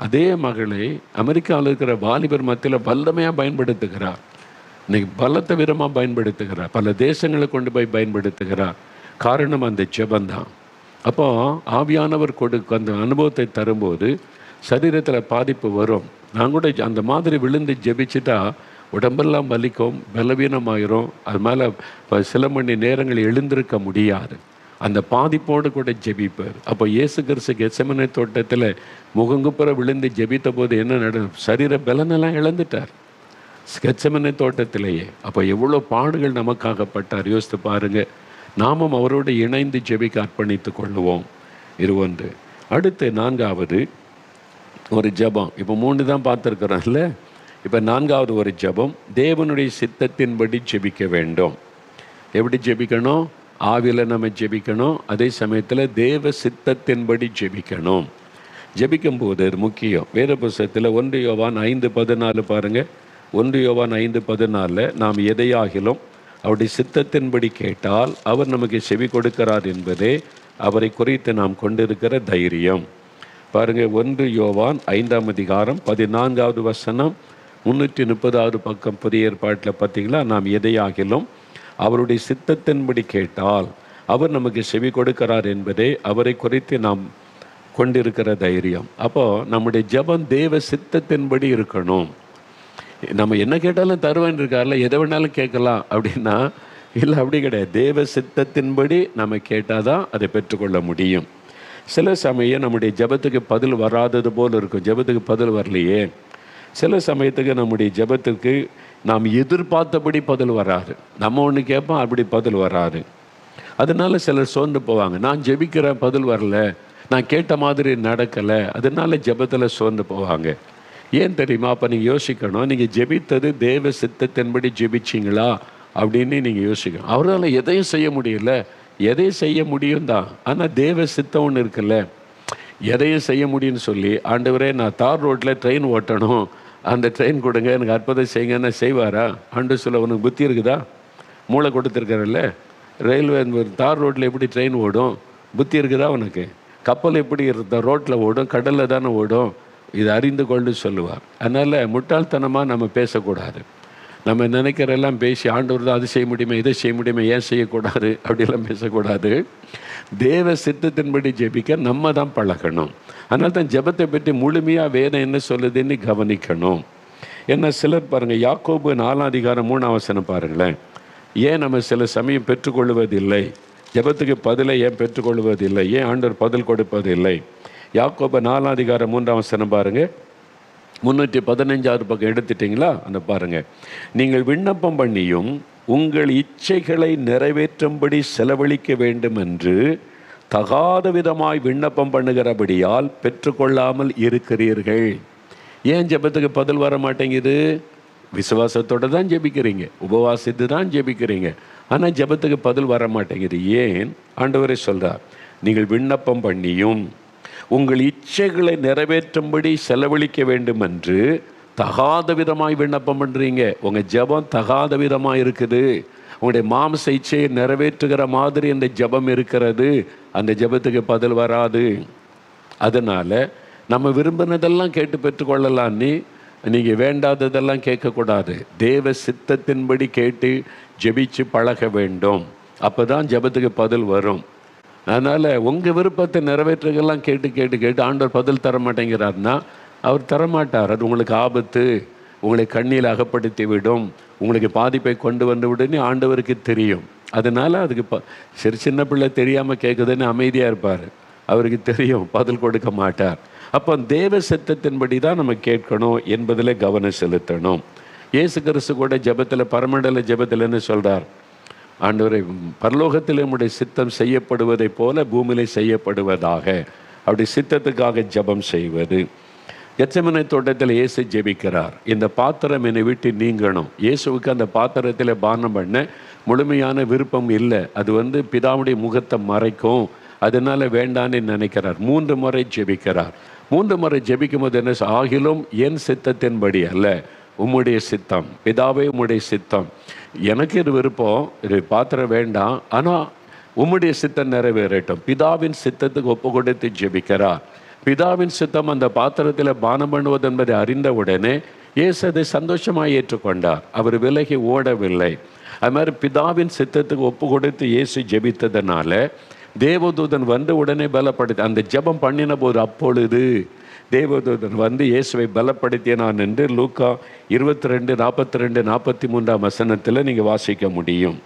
அதே மகளை அமெரிக்காவில் இருக்கிற வாலிபர் மத்தியில் வல்லமையாக பயன்படுத்துகிறார். இன்னைக்கு பலத்த விதமாக பயன்படுத்துகிறார், பல தேசங்களை கொண்டு போய் பயன்படுத்துகிறார். காரணம் அந்த ஜெபந்தான். அப்போ ஆவியானவர் கொடுக்க அந்த அனுபவத்தை தரும்போது சரீரத்தில் பாதிப்பு வரும். நான் கூட அந்த மாதிரி விழுந்து ஜெபிச்சுட்டா உடம்பெல்லாம் வலிக்கும், பலவீனமாயிரும். அது மேலே சில மணி நேரங்கள் எழுந்திருக்க முடியாது. அந்த பாதிப்போடு கூட ஜெபிப்பார். அப்போ இயேசு கிறிஸ்து கெத்செமனே தோட்டத்தில் முகங்குப்புற விழுந்து ஜெபித்த போது என்ன நடக்கும், சரீர பலனெல்லாம் இழந்துட்டார் கெத்செமனே தோட்டத்திலேயே. அப்போ எவ்வளோ பாடுகள் நமக்காகப்பட்டார், யோசித்து பாருங்கள். நாமும் அவரோடு இணைந்து ஜெபிக்க அர்ப்பணித்து கொள்ளுவோம். இது ஒன்று. அடுத்து 4வது ஒரு ஜெபம். இப்போ 3 தான் பார்த்துருக்குறோம்ல, இப்போ 4வது ஒரு ஜெபம், தேவனுடைய சித்தத்தின்படி ஜெபிக்க வேண்டும். எப்படி ஜெபிக்கணும்? ஆவியில் நம்ம ஜெபிக்கணும், அதே சமயத்தில் தேவ சித்தத்தின்படி ஜெபிக்கணும். ஜெபிக்கும்போது அது முக்கியம். வேத புஸ்தகத்தில் 1 யோவான் 5:14 பாருங்கள். 1 யோவான் 5:14, நாம் எதையாகிலும் அவருடைய சித்தத்தின்படி கேட்டால் அவர் நமக்கு செவி கொடுக்கிறார் என்பதே அவரை குறித்து நாம் கொண்டிருக்கிற தைரியம். பாருங்கள், 1 யோவான் 5ஆம் அதிகாரம் 14வது வசனம், 330வது பக்கம் புதிய ஏற்பாட்டில் பார்த்தீங்களா, நாம் எதையாகிலும் அவருடைய சித்தத்தின்படி கேட்டால் அவர் நமக்கு செவி கொடுக்கிறார் என்பதே அவரை குறித்து நாம் கொண்டிருக்கிற தைரியம். அப்போது நம்முடைய ஜெபம் தேவ சித்தத்தின்படி இருக்கணும். நம்ம என்ன கேட்டாலும் தருவேன் இருக்கார்ல, எதை வேணாலும் கேட்கலாம் அப்படின்னா இல்லை, அப்படி கிடையாது. தேவ சித்தத்தின்படி நம்ம கேட்டால் தான் அதை பெற்றுக்கொள்ள முடியும். சில சமயம் நம்முடைய ஜெபத்துக்கு பதில் வராதது போல் இருக்கும். ஜெபத்துக்கு பதில் வரலையே. சில சமயத்துக்கு நம்முடைய ஜெபத்துக்கு நாம் எதிர்பார்த்தபடி பதில் வராது. நம்ம ஒன்று கேட்போம், அப்படி பதில் வராது. அதனால சிலர் சோர்ந்து போவாங்க. நான் ஜெபிக்கிறேன், பதில் வரல, நான் கேட்ட மாதிரி நடக்கலை, அதனால ஜெபத்தில் சோர்ந்து போவாங்க. ஏன் தெரியுமா? அப்போ நீங்கள் யோசிக்கணும், நீங்கள் ஜெபித்தது தேவ சித்தத்தின்படி ஜெபிச்சிங்களா அப்படின்னு நீங்கள் யோசிக்கணும். அவரால் எதையும் செய்ய முடியல, எதையும் செய்ய முடியும் தான், ஆனால் தேவ சித்தம் ஒன்று இருக்குல்ல, எதையும் செய்ய முடியும்னு சொல்லி, ஆண்டவரே நான் தார் ரோட்டில் ட்ரெயின் ஓட்டணும், அந்த ட்ரெயின் கொடுங்க, எனக்கு அற்புதம் செய்யுங்கன்னா செய்வாரா? ஆண்டு சொல்ல, உனக்கு புத்தி இருக்குதா? மூளை கொடுத்துருக்காருல்ல. ரயில்வே தார் ரோட்டில் எப்படி ட்ரெயின் ஓடும்? புத்தி இருக்குதா உனக்கு? கப்பல் எப்படி ரோட்டில் ஓடும்? கடலில் தானே ஓடும். இது அறிந்து கொண்டு சொல்லுவார். அதனால் முட்டாள்தனமாக நம்ம பேசக்கூடாது. நம்ம நினைக்கிறெல்லாம் பேசி ஆண்டவர் தான் அது செய்ய முடியுமே, இதை செய்ய முடியுமே, ஏன் செய்யக்கூடாது அப்படிலாம் பேசக்கூடாது. தேவ சித்தத்தின்படி ஜெபிக்க நம்ம தான் பழகணும். அதனால தான் ஜெபத்தை பற்றி முழுமையாக வேதம் என்ன சொல்லுதுன்னு கவனிக்கணும். ஏன்னா சிலர் பாருங்கள், யாக்கோபு 4ஆம் அதிகாரம் 3ஆம் வசனம் பாருங்களேன். ஏன் நம்ம சில சமயம் பெற்றுக்கொள்வதில்லை? ஜெபத்துக்கு பதிலை ஏன் பெற்றுக்கொள்வதில்லை? ஏன் ஆண்டவர் பதில் கொடுப்பதில்லை? யாக்கோபு 4:3 பாருங்க. 315 பக்கம் எடுத்துட்டிங்களா? அந்த பாருங்க. நீங்கள் விண்ணப்பம் பண்ணியும் உங்கள் இச்சைகளை நிறைவேற்றும்படி செலவழிக்க வேண்டும் என்று தகாத விதமாய் விண்ணப்பம் பண்ணுகிறபடியால் பெற்றுக்கொள்ளாமல் இருக்கிறீர்கள். ஏன் ஜெபத்துக்கு பதில் வர மாட்டேங்குது? விசுவாசத்தோடு தான் ஜெபிக்கிறீங்க, உபவாசித்து தான் ஜெபிக்கிறீங்க, ஆனால் ஜெபத்துக்கு பதில் வர மாட்டேங்குது. ஏன்? ஆண்டவரே சொல்கிறார், நீங்கள் விண்ணப்பம் பண்ணியும் உங்கள் இச்சைகளை நிறைவேற்றும்படி செலவழிக்க வேண்டும் என்று தகாத விதமாய் விண்ணப்பம் பண்ணுறீங்க. உங்கள் ஜெபம் தகாத விதமாக இருக்குது. உங்களுடைய மாம்ச இச்சையை நிறைவேற்றுகிற மாதிரி அந்த ஜெபம் இருக்கிறது. அந்த ஜெபத்துக்கு பதில் வராது. அதனால் நம்ம விரும்பினதெல்லாம் கேட்டு பெற்றுக்கொள்ளலான்னு நீங்கள் வேண்டாததெல்லாம் கேட்கக்கூடாது. தேவ சித்தத்தின்படி கேட்டு ஜெபிச்சு பழக வேண்டும். அப்போ தான் ஜெபத்துக்கு பதில் வரும். அதனால் உங்கள் விருப்பத்தை நிறைவேற்றுகள்லாம் கேட்டு கேட்டு கேட்டு ஆண்டவர் பதில் தர மாட்டேங்கிறாருன்னா அவர் தரமாட்டார். அது உங்களுக்கு ஆபத்து, உங்களை கண்ணியில் அகப்படுத்தி விடும், உங்களுக்கு பாதிப்பை கொண்டு வந்து விடுன்னு ஆண்டவருக்கு தெரியும். அதனால் அதுக்கு சரி, சின்ன பிள்ளை தெரியாமல் கேட்குதுன்னு அமைதியாக இருப்பார். அவருக்கு தெரியும், பதில் கொடுக்க மாட்டார். அப்போ தேவ சித்தத்தின்படி தான் நம்ம கேட்கணும் என்பதில் கவனம் செலுத்தணும். இயேசு கிறிஸ்து கூட ஜெபத்தில், பரமண்டல ஜெபத்தில் என்ன சொல்கிறார்? ஆண்டவரை, பரலோகத்தில் நம்முடைய சித்தம் செய்யப்படுவதை போல பூமியிலே செய்யப்படுவதாக. அப்படி சித்தத்துக்காக ஜெபம் செய்வது. கெத்செமனே தோட்டத்தில் இயேசு ஜெபிக்கிறார், இந்த பாத்திரம் என்னை விட்டு நீங்கணும். இயேசுவுக்கு அந்த பாத்திரத்தில் பானம் பண்ண முழுமையான விருப்பம் இல்லை. அது பிதாவுடைய முகத்தை மறைக்கும், அதனால வேண்டான்னு நினைக்கிறார். 3 முறை ஜெபிக்கிறார். 3 முறை ஜெபிக்கும் போது என்ன, ஆகிலும் என் சித்தத்தின்படி அல்ல, உம்முடைய சித்தம். பிதாவே, உம்முடைய சித்தம். எனக்கு இது விருப்பம், இது பாத்திரம் வேண்டாம், ஆனால் உம்முடைய சித்தம் நிறைவேறட்டும். பிதாவின் சித்தத்துக்கு ஒப்பு கொடுத்து ஜெபிக்கிறார். பிதாவின் சித்தம் அந்த பாத்திரத்தில் பானம் பண்ணுவது என்பதை அறிந்த உடனே இயேசு அதை சந்தோஷமாக ஏற்றுக்கொண்டார். அவர் விலகி ஓடவில்லை. அது மாதிரி பிதாவின் சித்தத்துக்கு ஒப்பு கொடுத்து இயேசு ஜெபித்ததுனால தேவதூதன் உடனே பலப்படுத்தி, அந்த ஜெபம் பண்ணின போது அப்பொழுது தேவதூதன் இயேசுவை பலப்படுத்தினான் என்று லூக்கா 22, 42, 43 நீங்கள் வாசிக்க முடியும்.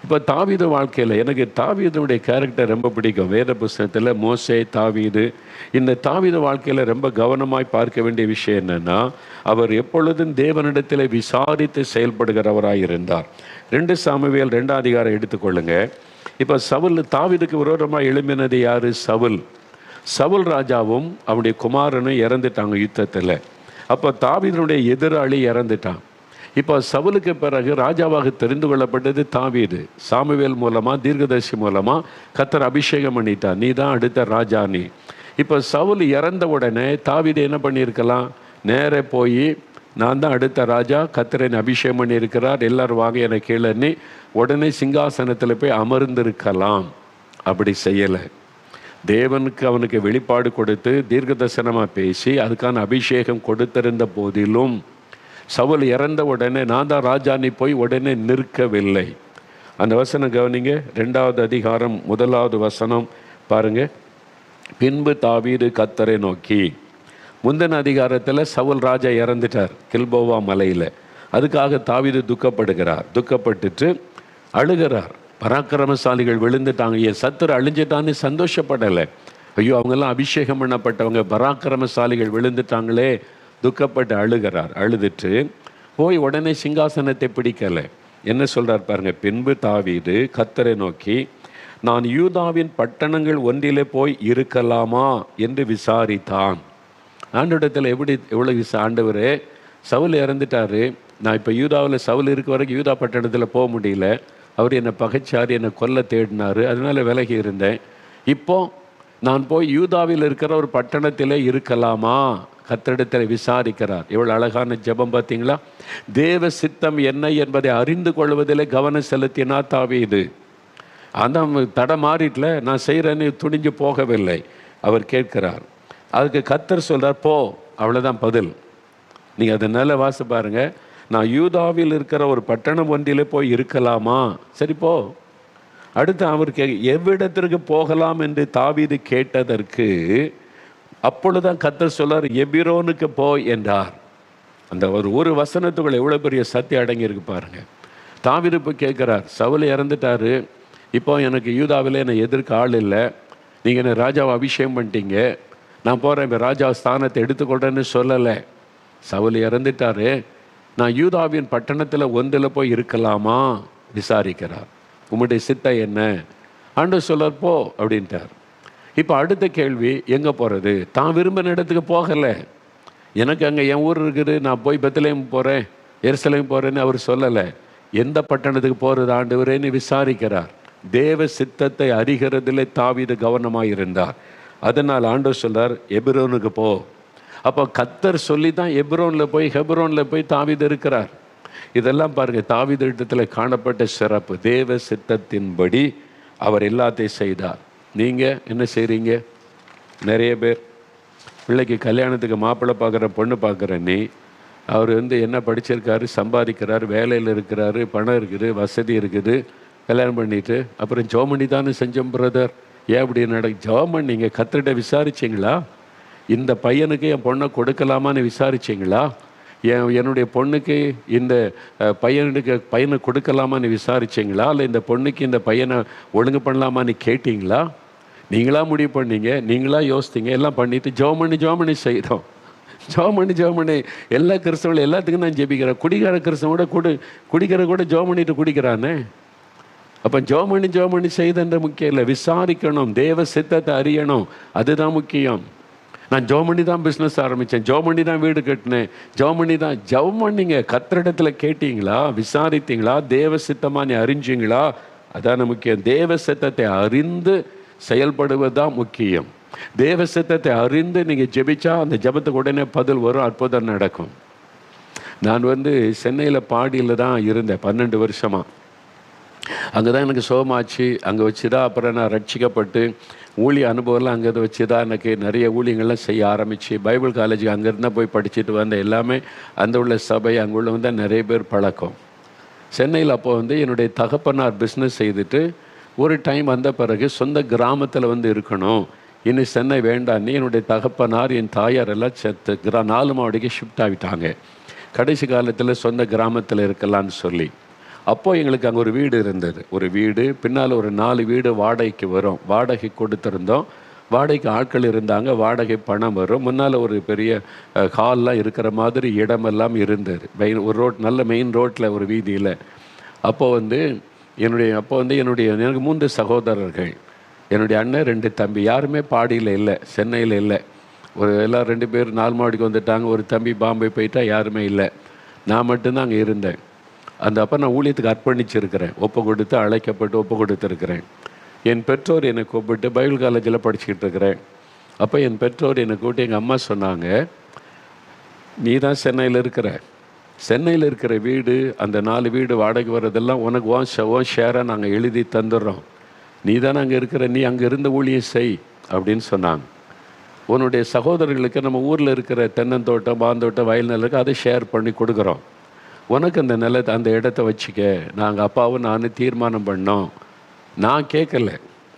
இப்போ தாவீது வாழ்க்கையில் எனக்கு தாவீதுடைய கேரக்டர் ரொம்ப பிடிக்கும். வேத புஸ்தகத்தில் மோசே, தாவீது, இந்த தாவீது வாழ்க்கையில் ரொம்ப கவனமாய் பார்க்க வேண்டிய விஷயம் என்னென்னா, அவர் எப்பொழுதும் தேவனிடத்தில் விசாரித்து செயல்படுகிறவராக இருந்தார். 2 சாமுவேல் 2 எடுத்துக்கொள்ளுங்க. இப்போ சவுல், தாவீதுக்கு விரோதமாக எழும்பினது யார்? சவுல் ராஜாவும் அவனுடைய குமாரனும் இறந்துட்டாங்க யுத்தத்தில். அப்போ தாவீதுடைய எதிராளி இறந்துட்டான். இப்போ சவுலுக்கு பிறகு ராஜாவாக தெரிந்து கொள்ளப்பட்டது தாவீது. சாமுவேல் மூலமாக, தீர்க்கதரிசி மூலமாக கர்த்தர் அபிஷேகம் பண்ணிட்டான், நீ தான் அடுத்த ராஜா நீ. இப்போ சவுல் இறந்த உடனே தாவீது என்ன பண்ணியிருக்கலாம்? நேரே போய் நான் தான் அடுத்த ராஜா, கர்த்தர் அபிஷேகம் பண்ணியிருக்கிறார், எல்லாரும் வாங்க என கீழே உடனே சிங்காசனத்தில் போய் அமர்ந்திருக்கலாம். அப்படி செய்யலை. தேவனுக்கு அவனுக்கு வெளிப்பாடு கொடுத்து தீர்க்க தரிசனமாக பேசி அதுக்கான அபிஷேகம் கொடுத்திருந்த போதிலும் சவுல் இறந்த உடனே நான் தான் ராஜானி போய் உடனே நிற்கவில்லை. அந்த வசனம் கவனிங்க. 2வது அதிகாரம் 1வது வசனம் பாருங்க. பின்பு தாவீது கர்த்தரை நோக்கி. முந்தின அதிகாரத்தில் சவுல் ராஜா இறந்துட்டார் கில்போவா மலையில். அதுக்காக தாவீது துக்கப்பட்டுட்டு அழுகிறார். பராக்கிரமசாலிகள் விழுந்துட்டாங்க, என் சத்துரு அழிஞ்சிட்டான்னு சந்தோஷப்படலை. ஐயோ, அவங்கெல்லாம் அபிஷேகம் பண்ணப்பட்டவங்க, பராக்கிரமசாலிகள் விழுந்துட்டாங்களே, துக்கப்பட்டு அழுகிறார். அழுதுட்டு போய் உடனே சிங்காசனத்தை பிடிக்கலை. என்ன சொல்கிறார் பாருங்க. பின்பு தாவீது கர்த்தரை நோக்கி, நான் யூதாவின் பட்டணங்கள் ஒன்றிலே போய் இருக்கலாமா என்று விசாரித்தான். ஆண்டவரிடத்தில் எவ்வளோ ஆண்டவரே, சவுல் இறந்துட்டாரு, நான் இப்போ யூதாவில் சவுல் இருக்க வரைக்கும் யூதா பட்டணத்தில் போக முடியல, அவர் என்னை பகைச்சார், என்னை கொல்ல தேடினார், அதனால விலகி இருந்தேன். இப்போ நான் போய் யூதாவில் இருக்கிற ஒரு பட்டணத்தில் இருக்கலாமா? கர்த்தரிடத்தில் விசாரிக்கிறார். எவ்வளோ அழகான ஜெபம் பார்த்தீங்களா? தேவ சித்தம் என்ன என்பதை அறிந்து கொள்வதில் கவனம் செலுத்தினா தாவீது. அந்த தடமாறிட்டில் நான் செய்கிறேன்னு துணிஞ்சு போகவில்லை. அவர் கேட்கிறார். அதுக்கு கர்த்தர் சொல்கிறார், போ. அவ்வளோதான் பதில். நீங்கள் அதை நல்ல வாசி பாருங்கள். நான் யூதாவில் இருக்கிற ஒரு பட்டணம் ஒன்றிலே போய் இருக்கலாமா? சரி, போ. அடுத்து அவர் எவ்விடத்திற்கு போகலாம் என்று தாவீது கேட்டதற்கு அப்பொழுதுதான் கர்த்தர் சொல்லார், எபிரோனுக்கு போ என்றார். அந்த ஒரு வசனத்துக்குள்ள எவ்வளோ பெரிய சத்தியம் அடங்கி இருக்கு பாருங்க. தாவீது இப்போ கேட்குறார், சவுல் இறந்துட்டாரு, இப்போ எனக்கு யூதாவில் என்னை எதிர்க்க ஆள் இல்லை, நீங்கள் என்னை ராஜாவை அபிஷேகம் பண்ணிட்டீங்க, நான் போகிறேன், இப்போ ராஜா ஸ்தானத்தை எடுத்துக்கொள்றேன்னு சொல்லலை. சவுல் இறந்துட்டாரு, நான் யூதாவின் பட்டணத்தில் ஒன்றில் போய் இருக்கலாமா விசாரிக்கிறார். உம்முடைய சித்தம் என்ன? ஆண்டவர் சொல்றார், போ அப்படின்ட்டார். இப்போ அடுத்த கேள்வி, எங்கே போகிறது? தான் விரும்பின இடத்துக்கு போகலை. எனக்கு அங்கே என் ஊர் இருக்குது, நான் போய் பெத்லகேம் போகிறேன், எருசலேம் போகிறேன்னு அவர் சொல்லலை. எந்த பட்டணத்துக்கு போகிறது ஆண்டவரேன்னு விசாரிக்கிறார். தேவ சித்தத்தை அறிகிறதில் தாவீது கவனமாக இருந்தார். அதனால் ஆண்டவர் சொல்றார், எபிரோனுக்கு போ. அப்போ கர்த்தர் சொல்லி தான் ஹெப்ரோனில் போய் தாவீது இருக்கிறார். இதெல்லாம் பாருங்கள், தாவீது இடத்துல காணப்பட்ட சிறப்பு. தேவ சித்தத்தின்படி அவர் எல்லாத்தையும் செய்தார். நீங்கள் என்ன செய்கிறீங்க? நிறைய பேர் பிள்ளைக்கு கல்யாணத்துக்கு மாப்பிள்ளை பார்க்குற, பொண்ணு பார்க்குற, நீ அவர் என்ன படிச்சிருக்காரு, சம்பாதிக்கிறார், வேலையில் இருக்கிறாரு, பணம் இருக்குது, வசதி இருக்குது, கல்யாணம் பண்ணிவிட்டு அப்புறம் ஜெபம் பண்ணி தானே செஞ்சோம் பிரதர். ஏன் அப்படி ஜெபம் பண்ணீங்க? கர்த்தர்கிட்ட விசாரிச்சிங்களா? இந்த பையனுக்கு என் பொண்ணை கொடுக்கலாமான்னு விசாரிச்சிங்களா? என்னுடைய பொண்ணுக்கு இந்த பையனை கொடுக்கலாமான்னு விசாரிச்சிங்களா? இல்லை இந்த பொண்ணுக்கு இந்த பையனை ஒழுங்கு பண்ணலாமான்னு கேட்டிங்களா? நீங்களா முடிவு பண்ணீங்க, நீங்களா யோசித்தீங்க, எல்லாம் பண்ணிவிட்டு ஜெபம் பண்ணி செய்தோம். ஜெபம் பண்ணி எல்லா கிறிஸ்தவங்களும் எல்லாத்துக்கும் நான் ஜெபிக்கிறேன். குடிக்கிற கிறிஸ்தவன் கூட குடிக்கிற கூட ஜெபம் பண்ணிட்டு குடிக்கிறானே. அப்போ ஜெபம் பண்ணி செய்தன்ற முக்கியம் இல்லை, விசாரிக்கணும், தேவ சித்தத்தை அறியணும், அதுதான் முக்கியம். நான் ஜெபம் பண்ணி தான் பிஸ்னஸ் ஆரம்பித்தேன், ஜெபம் பண்ணி தான் வீடு கட்டினேன், ஜெபம் பண்ணிங்க. கர்த்தரிடத்தில் கேட்டீங்களா? விசாரித்தீங்களா? தேவ சித்தமாக நீ அறிஞ்சிங்களா? அதான முக்கியம். தேவ சித்தத்தை அறிந்து செயல்படுவது தான் முக்கியம். தேவ சித்தத்தை அறிந்து நீங்கள் ஜெபிச்சா அந்த ஜெபத்துக்கு உடனே பதில் வரும், அற்புதம் நடக்கும். நான் சென்னையில் பாடியில் தான் இருந்தேன் 12 வருஷமாக. அங்கே தான் எனக்கு சோகமாச்சு. அங்கே வச்சு தான் அப்புறம் நான் ரட்சிக்கப்பட்டு ஊழிய அனுபவம்லாம் அங்கே வச்சு தான் எனக்கு நிறைய ஊழியங்கள்லாம் செய்ய ஆரம்பித்து பைபிள் காலேஜுக்கு அங்கேருந்தா போய் படிச்சுட்டு வந்தேன். எல்லாமே அந்த உள்ள சபை, அங்கே உள்ள நிறைய பேர் பழக்கம். சென்னையில் அப்போ என்னுடைய தகப்பனார் பிஸ்னஸ் செய்துட்டு ஒரு டைம் வந்த பிறகு சொந்த கிராமத்தில் இருக்கணும், இனி சென்னை வேண்டான்னு என்னுடைய தகப்பனார், என் தாயார் எல்லாம் 4 மாவடிக்கு ஷிஃப்ட் ஆகிட்டாங்க. கடைசி காலத்தில் சொந்த கிராமத்தில் இருக்கலான்னு சொல்லி. அப்போது எங்களுக்கு அங்கே ஒரு வீடு இருந்தது. ஒரு வீடு பின்னால் ஒரு 4 வீடு வாடகைக்கு வரும். வாடகை கொடுத்துருந்தோம். வாடகைக்கு ஆட்கள் இருந்தாங்க, வாடகை பணம் வரும். முன்னால் ஒரு பெரிய ஹால்லாம் இருக்கிற மாதிரி இடமெல்லாம் இருந்தது. ஒரு ரோட், நல்ல மெயின் ரோட்டில் ஒரு வீதியில். அப்போது என்னுடைய எனக்கு 3 சகோதரர்கள். என்னுடைய அண்ணன் 2 தம்பி. யாருமே பாடியில் இல்லை, சென்னையில் இல்லை. எல்லாம் 2 பேர் 4 மாடிக்கு வந்துட்டாங்க. ஒரு தம்பி பாம்பே போயிட்டா, யாருமே இல்லை. நான் மட்டும்தான் அங்கே இருந்தேன். அப்போ நான் ஊழியத்துக்கு அர்ப்பணிச்சிருக்கிறேன், அழைக்கப்பட்டு ஒப்பு கொடுத்துருக்கிறேன். என் பெற்றோர் என்னை கூப்பிட்டு பைபிள் காலேஜில் படிச்சுக்கிட்டு இருக்கிறேன். அப்போ என் பெற்றோர் என்னை கூப்பிட்டு எங்கள் அம்மா சொன்னாங்க, நீ தான் சென்னையில் இருக்கிற வீடு, அந்த 4 வீடு வாடகை வர்றதெல்லாம் உனக்கு ஓன் ஷேராக நாங்கள் எழுதி தந்துடுறோம், நீ தானே அங்கே இருக்கிற, நீ அங்கே இருந்த ஊழியம் செய் அப்படின்னு சொன்னாங்க. உன்னுடைய சகோதரர்களுக்கு நம்ம ஊரில் இருக்கிற தென்னந்தோட்டம், மாந்தோட்டம், வயல் நிலருக்கு அதை ஷேர் பண்ணி கொடுக்குறோம், உனக்கு அந்த இடத்த வச்சுக்க. நாங்கள் அப்பாவும் நானும் தீர்மானம் பண்ணோம். நான் கேட்கல,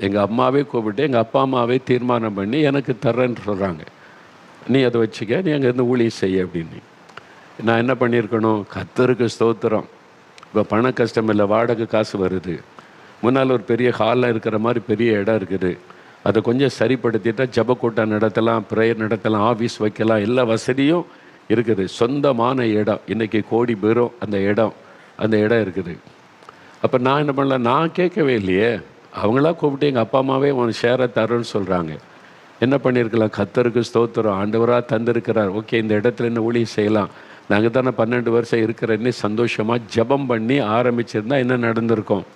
எங்கள் அம்மாவே கூப்பிட்டு எங்கள் அப்பா அம்மாவே தீர்மானம் பண்ணி எனக்கு தர்றேன்னு சொல்கிறாங்க. நீ அதை வச்சுக்க, நீ அங்கே இருந்து ஊழியம் செய்ய அப்படின்னு. நான் என்ன பண்ணியிருக்கணும்? கர்த்தருக்கு ஸ்தோத்திரம். இப்போ பண கஷ்டம் இல்லை, வாடகை காசு வருது. முன்னால் ஒரு பெரிய ஹாலில் இருக்கிற மாதிரி பெரிய இடம் இருக்குது. அதை கொஞ்சம் சரிப்படுத்திட்டா ஜபக்கூட்டம் நடத்தலாம், ப்ரேயர் நடத்தலாம், ஆஃபீஸ் வைக்கலாம், எல்லா வசதியும் இருக்குது. சொந்தமான இடம். இன்றைக்கி கோடி பேரும் அந்த இடம் இருக்குது. அப்போ நான் என்ன பண்ணல, நான் கேட்கவே இல்லையே, அவங்களா கூப்பிட்டு எங்கள் அப்பா அம்மாவே உன் ஷேரை தரோன்னு சொல்கிறாங்க. என்ன பண்ணியிருக்கலாம்? கர்த்தருக்கு ஸ்தோத்திரம், ஆண்டவராக தந்திருக்கிறார். ஓகே, இந்த இடத்துல என்ன ஊழியம் செய்யலாம், நாங்கள் தானே 12 வருஷம் இருக்கிறேன்னு சந்தோஷமாக ஜபம் பண்ணி ஆரம்பிச்சிருந்தா என்ன நடந்திருக்கும்?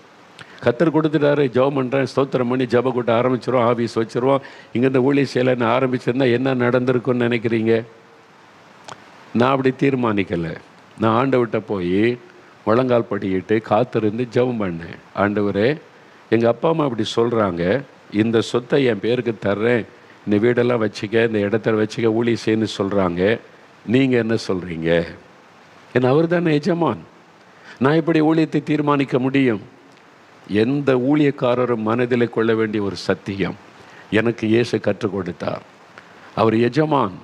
கர்த்தர் கொடுத்துட்டாரு, ஜபம் பண்ணுறேன், ஸ்தோத்திரம் பண்ணி ஜப கூட்ட ஆரம்பிச்சிருவோம், ஆஃபீஸ் வச்சுருவோம், இங்கேருந்து ஊழியம் செய்யலைன்னு ஆரம்பிச்சிருந்தா என்ன நடந்திருக்குன்னு நினைக்கிறீங்க? நான் அப்படி தீர்மானிக்கலை. நான் ஆண்டவர்கிட்ட போய் முழங்கால் படிக்கிட்டு காத்திருந்து ஜெபம் பண்ணேன். ஆண்டவரே, எங்கள் அப்பா அம்மா அப்படி சொல்கிறாங்க, இந்த சொத்தை என் பேருக்கு தர்றேன், இந்த வீடெல்லாம் வச்சுக்க, இந்த இடத்த வச்சுக்க, ஊழியம் செய்யணும்னு சொல்கிறாங்க, நீங்கள் என்ன சொல்கிறீங்க? ஏன்னா அவர் தானே எஜமான். நான் இப்படி ஊழியத்தை தீர்மானிக்க முடியும்? எந்த ஊழியக்காரரும் மனதில் கொள்ள வேண்டிய ஒரு சத்தியம் எனக்கு இயேசு கற்றுக் கொடுத்தார். அவர் எஜமான்.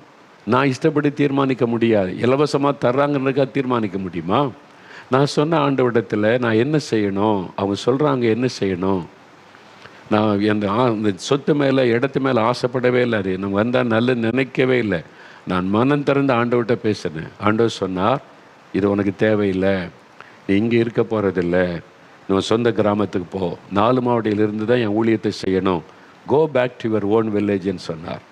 நான் இஷ்டப்படி தீர்மானிக்க முடியாது. இலவசமாக தர்றாங்கன்றதுக்காக தீர்மானிக்க முடியுமா? நான் சொன்ன ஆண்டவரிடத்தில் நான் என்ன செய்யணும், அவங்க சொல்கிறாங்க என்ன செய்யணும். நான் இந்த சொத்து மேலே இடத்து மேலே ஆசைப்படவே இல்லை. அது எனக்கு வந்தால் நல்லது நினைக்கவே இல்லை. நான் மனம் திறந்து ஆண்டவர்கிட்ட பேசுனேன். ஆண்டவர் சொன்னார், இது உனக்கு தேவையில்லை, நீ இங்கே இருக்க போகிறதில்ல, நீ சொந்த கிராமத்துக்கு போ, 4 மாவட்டத்திலிருந்து தான் என் ஊழியத்தை செய்யணும், go back to your own வில்லேஜ்ன்னு சொன்னார்.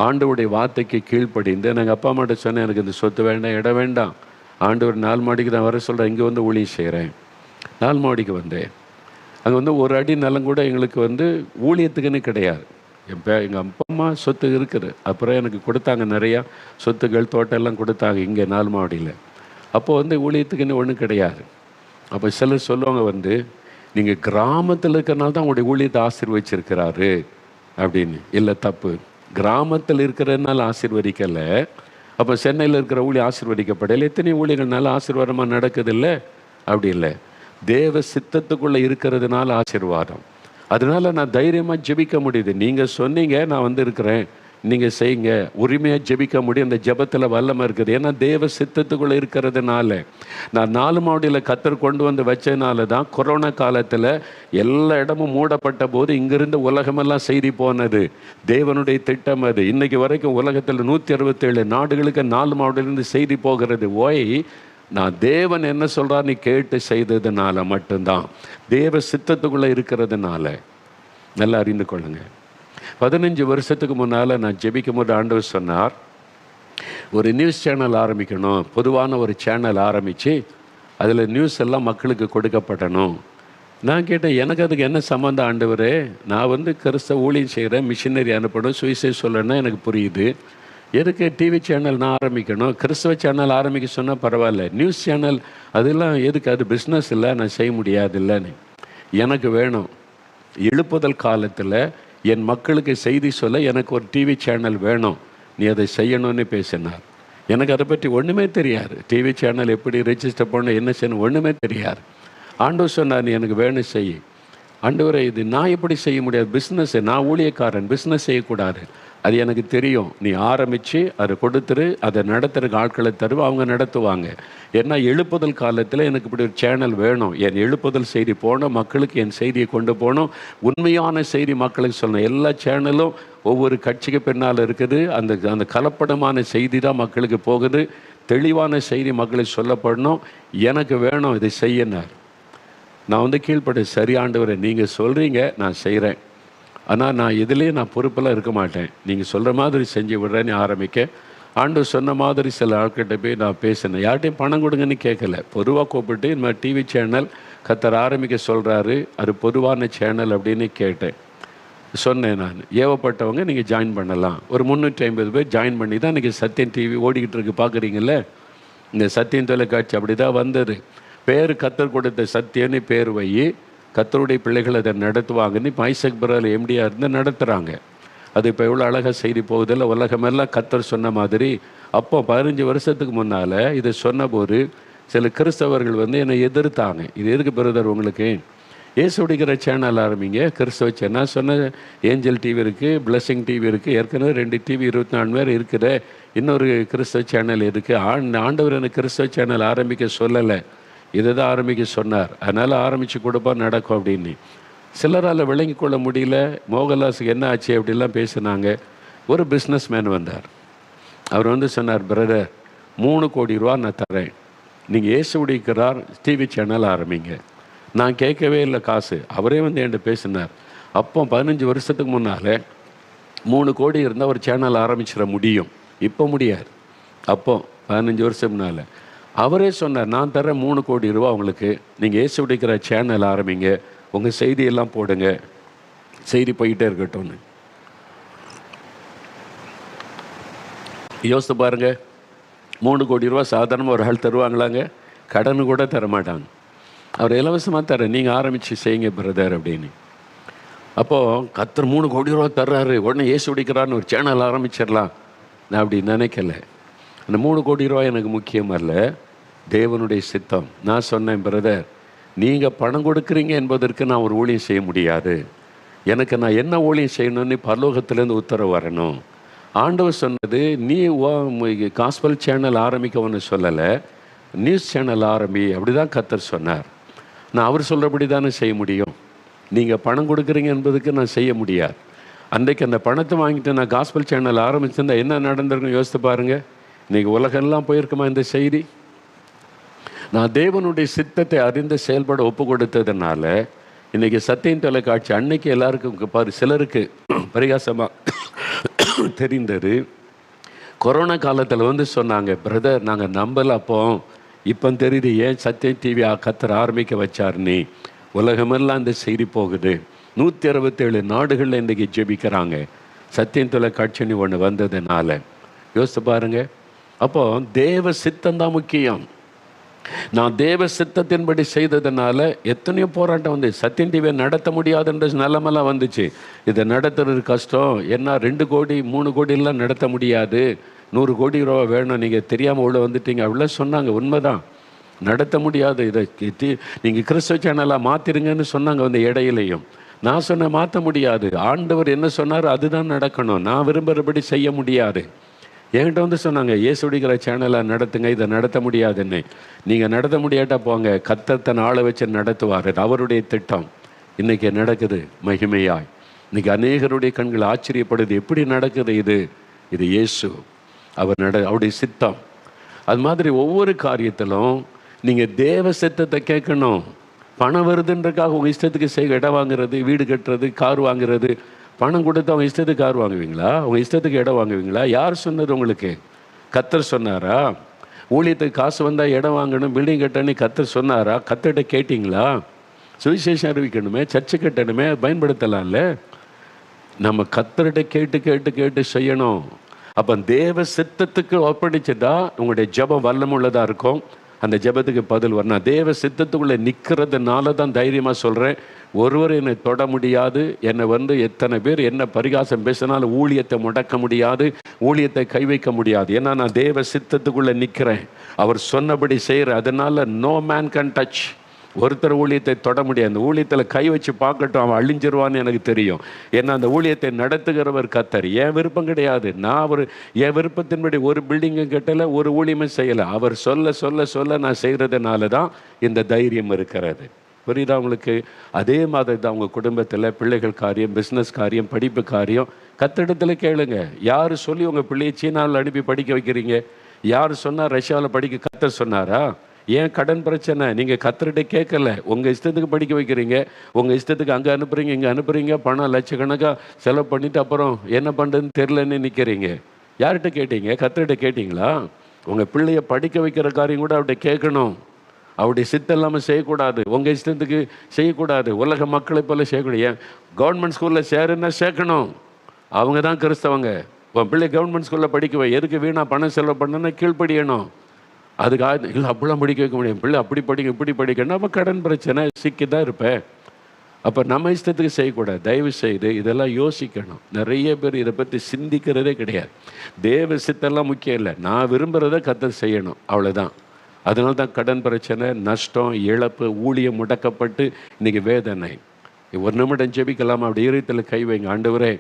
ஆண்டவருடைய வார்த்தைக்கு கீழ்ப்படிந்து எங்கள் அப்பா அம்மாட்ட சொன்னேன், எனக்கு இந்த சொத்து வேண்டாம், இடம் வேண்டாம், ஆண்டவர் 4 மாடிக்கு நான் வர சொல்கிறேன், இங்கே வந்து ஊழியம் செய்கிறேன். 4 மாடிக்கு வந்தேன். அங்கே வந்து ஒரு அடி நிலம் கூட எங்களுக்கு வந்து ஊழியத்துக்குன்னு கிடையாது. எங்கள் அப்பா அம்மா சொத்து இருக்குது, அப்புறம் எனக்கு கொடுத்தாங்க நிறையா சொத்துக்கள் தோட்டம் எல்லாம் கொடுத்தாங்க இங்கே 4 மாவடியில். அப்போது வந்து ஊழியத்துக்குன்னு ஒன்றும் கிடையாது. அப்போ சிலர் சொல்லுவாங்க வந்து, நீங்கள் கிராமத்தில் இருக்கிறனால தான் உங்களுடைய ஊழியத்தை ஆசீர்வதிச்சிருக்கிறாரு அப்படின்னு. இல்லை, தப்பு. கிராமத்தில் இருக்கிறதுனால ஆசீர்வதிக்கலை. அப்போ சென்னையில் இருக்கிற ஊழியம் ஆசீர்வதிக்கப்படலை. எத்தனை ஊழியங்கள்னால ஆசீர்வாதமாக நடக்குதில்லை? அப்படி இல்லை, தேவ சித்தத்துக்குள்ளே இருக்கிறதுனால ஆசீர்வாதம். அதனால நான் தைரியமாக ஜெபிக்க முடியுது. நீங்கள் சொன்னீங்க, நான் வந்து இருக்கிறேன், நீங்கள் செய்யுங்க, உரிமையாக ஜெபிக்க முடியும். அந்த ஜெபத்தில் வல்லமை இருக்குது. ஏன்னா தேவ சித்தத்துக்குள்ளே இருக்கிறதுனால. நான் 4 மாவட்டத்தில் கத்தர் கொண்டு வந்து வச்சதுனால தான் கொரோனா காலத்தில் எல்லா இடமும் மூடப்பட்ட போது இங்கிருந்து உலகமெல்லாம் செய்தி போனது. தேவனுடைய திட்டம் அது. இன்றைக்கு வரைக்கும் உலகத்தில் 167 நாடுகளுக்கு 4 மாவட்டத்திலிருந்து செய்தி போகிறது. நான் தேவன் என்ன சொல்கிறார் நீ கேட்டு செய்ததுனால மட்டும்தான், தேவ சித்தத்துக்குள்ளே இருக்கிறதுனால. நல்லா அறிந்து கொள்ளுங்க. 15 வருஷத்துக்கு முன்னால் நான் ஜெபிக்கும் போது ஆண்டவர் சொன்னார், ஒரு நியூஸ் சேனல் ஆரம்பிக்கணும், பொதுவான ஒரு சேனல் ஆரம்பித்து அதில் நியூஸ் எல்லாம் மக்களுக்கு கொடுக்கப்படணும். நான் கேட்டேன், எனக்கு அதுக்கு என்ன சம்மந்தம் ஆண்டவரே? நான் வந்து கிறிஸ்தவ ஊழியம் செய்கிறேன், மிஷினரி அனுப்பணும், சுவிசேஷம் சொல்லணும்னா எனக்கு புரியுது. எதுக்கு டிவி சேனல் நான் ஆரம்பிக்கணும்? கிறிஸ்தவ சேனல் ஆரம்பிக்க சொன்னால் பரவாயில்ல, நியூஸ் சேனல் அதெல்லாம் எதுக்கு? அது பிஸ்னஸ் இல்லை, நான் செய்ய முடியாது இல்லைன்னு. எனக்கு வேணும், எழுப்புதல் காலத்தில் என் மக்களுக்கு செய்தி சொல்ல எனக்கு ஒரு டிவி சேனல் வேணும், நீ அதை செய்யணும்னு பேசினார். எனக்கு அதை பற்றி ஒன்றுமே தெரியாது. டிவி சேனல் எப்படி ரெஜிஸ்டர் பண்ண, என்ன செய்யணும், ஒன்றுமே தெரியாது. ஆண்டவர் சொன்னார், நீ எனக்கு வேணும் செய். ஆண்டவரை, இது நான் எப்படி செய்ய முடியாது? பிஸ்னஸ், நான் ஊழியக்காரன், பிஸ்னஸ் செய்யக்கூடாது, அது எனக்கு தெரியும். நீ ஆரம்பித்து அதை கொடுத்துரு, அதை நடத்துகிறக்கு ஆட்களை தருவ, அவங்க நடத்துவாங்க. ஏன்னா எழுப்புதல் காலத்தில் எனக்கு இப்படி ஒரு சேனல் வேணும். என் எழுப்புதல் செய்தி போகணும், மக்களுக்கு என் செய்தியை கொண்டு போகணும், உண்மையான செய்தி மக்களுக்கு சொல்லணும். எல்லா சேனலும் ஒவ்வொரு கட்சிக்கு பின்னால் இருக்குது. அந்த கலப்படமான செய்தி தான் மக்களுக்கு போகுது. தெளிவான செய்தி மக்களுக்கு சொல்லப்படணும். எனக்கு வேணும், இதை செய்யினார். நான் வந்து கீழ்ப்பட்டு, சரி ஆண்டவரே, நீங்கள் சொல்கிறீங்க, நான் செய்கிறேன், ஆனால் நான் இதுலேயே நான் பொறுப்பெல்லாம் இருக்க மாட்டேன், நீங்கள் சொல்கிற மாதிரி செஞ்சு விடுறேன்னு ஆரம்பிக்க. ஆண்டவர் சொன்ன மாதிரி சில ஆட்கிட்ட போய் நான் பேசினேன். யார்கிட்டையும் பணம் கொடுங்கன்னு கேட்கல, பொதுவாக கூப்பிட்டு இந்த மாதிரி டிவி சேனல் கத்தர் ஆரம்பிக்க சொல்கிறாரு, அது பொதுவான சேனல் அப்படின்னு கேட்டேன். சொன்னேன், நான் ஏவப்பட்டவங்க நீங்கள் ஜாயின் பண்ணலாம். ஒரு 350 பேர் ஜாயின் பண்ணி தான் இன்றைக்கி சத்தியம் டிவி ஓடிக்கிட்டு இருக்கு. பார்க்குறீங்களே, இந்த சத்தியம் தொலைக்காட்சி அப்படி தான் வந்தது. பேர் கத்தர் கொடுத்த சத்தியன்னு பேர் வை, கத்தருடைய பிள்ளைகள் அதை நடத்துவாங்கன்னு இப்போ ஐசக் பிரதர் எம்டியாக இருந்து நடத்துகிறாங்க. அது இப்போ எவ்வளோ அழகாக செய்தி போகுதில்ல, உலகமெல்லாம் கத்தர் சொன்ன மாதிரி. அப்போ 15 வருஷத்துக்கு முன்னால் இதை சொன்னபோது சில கிறிஸ்தவர்கள் வந்து என்னை எதிர்த்தாங்க. இது எதுக்கு பிரதர் உங்களுக்கு? இயேசுடிக்கிற சேனல் ஆரம்பிங்க, கிறிஸ்தவ சேனல். நான் சொன்ன ஏஞ்சல் டிவி இருக்குது, பிளஸிங் டிவி இருக்குது, ஏற்கனவே 2 டிவி 24 பேர் இருக்குது, இன்னொரு கிறிஸ்தவ சேனல் இருக்குது. ஆண்டவர் எனக்கு கிறிஸ்தவ சேனல் ஆரம்பிக்க சொல்லலை, இதை தான் ஆரம்பிக்க சொன்னார், அதனால் ஆரம்பித்து கொடுப்பா நடக்கும் அப்படின்னு. சிலரால் விளங்கி கொள்ள முடியல. மோகன்லாஸுக்கு என்ன ஆச்சு அப்படிலாம் பேசினாங்க. ஒரு பிஸ்னஸ் மேன் வந்தார். அவர் வந்து சொன்னார், பிரதர் 3 கோடி ரூபா நான் தரேன், நீங்கள் இயேசுடிக்கிறார் டிவி சேனல் ஆரம்பிங்க. நான் கேட்கவே இல்லை காசு, அவரே வந்து என்கிட்ட பேசினார். அப்போ 15 வருஷத்துக்கு முன்னால் 3 கோடி இருந்தால் ஒரு சேனல் ஆரம்பிச்சிட முடியும், இப்போ முடியாது. அப்போ 15 வருஷம் முன்னால் அவரே சொன்னார், நான் தரேன் 3 கோடி ரூபா உங்களுக்கு, நீங்கள் இயேசுடிக்கிற சேனல் ஆரம்பிங்க, உங்கள் செய்தியெல்லாம் போடுங்க, செய்தி போயிட்டே இருக்கட்டும்னு. யோசித்து பாருங்க, 3 கோடி ரூபா சாதாரணமாக ஒரு ஆள் தருவாங்களாங்க? கடனு கூட தரமாட்டாங்க. அவர் இலவசமாக தரேன், நீங்கள் ஆரம்பித்து செய்யுங்க பிரதர் அப்படின்னு. அப்போது கத்தர் 3 கோடி ரூபா தர்றாரு, உடனே இயேசுடிக்கிறான்னு ஒரு சேனல் ஆரம்பிச்சிடலாம் நான் அப்படி நினைக்கல. அந்த 3 கோடி ரூபா எனக்கு முக்கியம் அல்ல, தேவனுடைய சித்தம். நான் சொன்னேன், பிரதர் நீங்கள் பணம் கொடுக்குறீங்க என்பதற்கு நான் ஒரு ஊழியம் செய்ய முடியாது, எனக்கு நான் என்ன ஊழியம் செய்யணும்னு பரலோகத்திலேருந்து உத்தரவு வரணும். ஆண்டவர் சொன்னது, நீ காஸ்பல் சேனல் ஆரம்பிக்க ஒன்று சொல்லலை, நியூஸ் சேனல் ஆரம்பி. அப்படி தான் கர்த்தர் சொன்னார். நான் அவர் சொல்கிறபடி தானே செய்ய முடியும். நீங்கள் பணம் கொடுக்குறீங்க என்பதுக்கு நான் செய்ய முடியாது. அன்றைக்கு அந்த பணத்தை வாங்கிட்டு நான் காஸ்பல் சேனல் ஆரம்பிச்சிருந்தா என்ன நடந்திருக்குன்னு யோசித்து பாருங்கள். இன்றைக்கி உலகெல்லாம் போயிருக்குமா இந்த செய்தி? நான் தேவனுடைய சித்தத்தை அறிந்து செயல்பட ஒப்பு கொடுத்ததுனால இன்றைக்கி சத்தியம் தொலைக்காட்சி அன்னைக்கு எல்லாருக்கும் சிலருக்கு பரிகாசமாக தெரிந்தது. கொரோனா காலத்தில் சொன்னாங்க, பிரதர் நாங்கள் நம்பல, இப்போ தெரியுது ஏன் சத்தியம் டிவி கர்த்தர் ஆரம்பிக்க வச்சார். நீ உலகமெல்லாம் இந்த செய்தி போகுது. 167 நாடுகளில் இன்றைக்கி ஜெபிக்கிறாங்க சத்தியம் தொலைக்காட்சின்னு ஒன்று வந்ததுனால. யோசித்து பாருங்க. அப்போது தேவ சித்தம்தான் முக்கியம். நான் தேவ சித்தத்தின்படி செய்ததுனால எத்தனையோ போராட்டம் வந்து சத்தியம் டிவியை நடத்த முடியாதுன்ற நிலைமெல்லாம் வந்துச்சு. இதை நடத்துறது கஷ்டம், ஏன்னா 2 கோடி 3 கோடியெல்லாம் நடத்த முடியாது, 100 கோடி ரூபா வேணும், நீங்கள் தெரியாமல் உள்ள வந்துட்டீங்க அப்படிலாம் சொன்னாங்க. உண்மைதான், நடத்த முடியாது. இதை நீங்கள் கிறிஸ்தவ சேனலாக மாற்றிருங்கன்னு சொன்னாங்க இடையிலையும். நான் சொன்னேன் மாற்ற முடியாது. ஆண்டவர் என்ன சொன்னார் அதுதான் நடக்கணும். நான் விரும்புகிறபடி செய்ய முடியாது. என்கிட்ட சொன்னாங்க, இயேசுடிக்கிற சேனலை நடத்துங்க, இதை நடத்த முடியாதுன்னு. நீங்கள் நடத்த முடியாட்டா போங்க, கர்த்தர் தன் ஆளை வச்சு நடத்துவார். அவருடைய திட்டம் இன்றைக்கி நடக்குது மகிமையாய். இன்றைக்கி அநேகருடைய கண்கள் ஆச்சரியப்படுது, எப்படி நடக்குது இது? இது இயேசு, அவருடைய சித்தம். அது மாதிரி ஒவ்வொரு காரியத்திலும் நீங்கள் தேவ சித்தத்தை கேட்கணும். பணம் வருதுன்றக்காக உங்கள் இஷ்டத்துக்கு செய்ய இடம் வாங்குறது, வீடு கட்டுறது, கார் வாங்குறது. பணம் கொடுத்து அவங்க இஷ்டத்துக்கு கார் வாங்குவீங்களா? அவங்க இஷ்டத்துக்கு இடம் வாங்குவீங்களா? யார் சொன்னது உங்களுக்கு? கர்த்தர் சொன்னாரா? ஊழியத்துக்கு காசு வந்தால் இடம் வாங்கணும், பில்டிங் கட்டணும் கர்த்தர் சொன்னாரா? கர்த்தர்கிட்ட கேட்டிங்களா? சுவிசேஷம் அறிவிக்கணுமே, சர்ச்சை கட்டணுமே, பயன்படுத்தலாம்ல. நம்ம கர்த்தர்கிட்ட கேட்டு கேட்டு கேட்டு செய்யணும். அப்போ தேவ சித்தத்துக்கு ஒப்படைச்சுட்டா உங்களுடைய ஜெபம் வல்லமுள்ளதாக இருக்கும். அந்த ஜெபத்துக்கு பதில் வரணும். தேவ சித்தத்துக்குள்ளே நிற்கிறதுனால தான் தைரியமாக சொல்கிறேன், ஒருவர் என்னை தொட முடியாது. என்னை எத்தனை பேர் என்ன பரிகாசம் பேசினாலும் ஊழியத்தை முடக்க முடியாது, ஊழியத்தை கை வைக்க முடியாது. ஏன்னா நான் தேவ சித்தத்துக்குள்ளே நிற்கிறேன், அவர் சொன்னபடி செய்கிறேன். அதனால நோ மேன் கேன் டச். ஒருத்தர் ஊழியத்தை தொட முடியாது. அந்த ஊழியத்தில் கை வச்சு பார்க்கட்டும், அவன் அழிஞ்சிருவான்னு எனக்கு தெரியும். ஏன்னா அந்த ஊழியத்தை நடத்துகிறவர் கர்த்தர். என் விருப்பம் கிடையாது. நான் என் விருப்பத்தின்படி ஒரு பில்டிங்கும் கட்டலை, ஒரு ஊழியமும் செய்யலை. அவர் சொல்ல சொல்ல சொல்ல நான் செய்கிறதுனால தான் இந்த தைரியம் இருக்கிறது. புரியுதா உங்களுக்கு? அதே மாதிரி தான் உங்கள் குடும்பத்தில் பிள்ளைகள் காரியம், பிஸ்னஸ் காரியம், படிப்பு காரியம் கர்த்தரிடத்தில் கேளுங்க. யார் சொல்லி உங்கள் பிள்ளையை சீனாவில் அனுப்பி படிக்க வைக்கிறீங்க? யார் சொன்னால் ரஷ்யாவில் படிக்க கர்த்தர் சொன்னாரா? ஏன் கடன் பிரச்சனை? நீங்கள் கர்த்தர்கிட்ட கேட்கல, உங்கள் இஷ்டத்துக்கு படிக்க வைக்கிறீங்க, உங்கள் இஷ்டத்துக்கு அங்கே அனுப்புகிறீங்க, இங்கே அனுப்புகிறீங்க, பணம் லட்சக்கணக்காக செலவு பண்ணிவிட்டு அப்புறம் என்ன பண்ணுறதுன்னு தெரிலன்னு நிற்கிறீங்க. யார்கிட்ட கேட்டீங்க? கர்த்தர்கிட்ட கேட்டிங்களா? உங்கள் பிள்ளைய படிக்க வைக்கிற காரியம் கூட அவர்கிட்ட கேட்கணும். அவருடைய சித்தம் இல்லாமல் செய்யக்கூடாது, உங்கள் இஷ்டத்துக்கு செய்யக்கூடாது, உலக மக்களை போல் செய்யக்கூடாது. ஏன் கவர்மெண்ட் ஸ்கூலில் சேருன்னா சேர்க்கணும், அவங்க தான் கிறிஸ்தவங்க. உன் பிள்ளை கவர்மெண்ட் ஸ்கூலில் படிக்க வை. எதுக்கு வீணாக பணம் செலவு பண்ணணும்னா கீழ்ப்படியணும். அதுக்காக இல்லை அப்படிலாம் படிக்க வைக்க முடியும், பிள்ளை அப்படி படிக்க இப்படி படிக்கணும், அப்போ கடன் பிரச்சனை சிக்கி தான் இருப்பேன். அப்போ நம்ம இஷ்டத்துக்கு செய்யக்கூடாது. தயவு செய்து இதெல்லாம் யோசிக்கணும். நிறைய பேர் இதை பற்றி சிந்திக்கிறதே கிடையாது. தேவ சித்தெல்லாம் முக்கியம் இல்லை, நான் விரும்புகிறத கர்த்தர் செய்யணும், அவ்வளோதான். அதனால தான் கடன் பிரச்சனை, நஷ்டம், இழப்பு, ஊழியம் முடக்கப்பட்டு இன்றைக்கி வேதனை. ஒரு நிமிடம் ஜெபிக்கலாமா? அப்படி இருத்தில் கை வைங்க. ஆண்டவரே,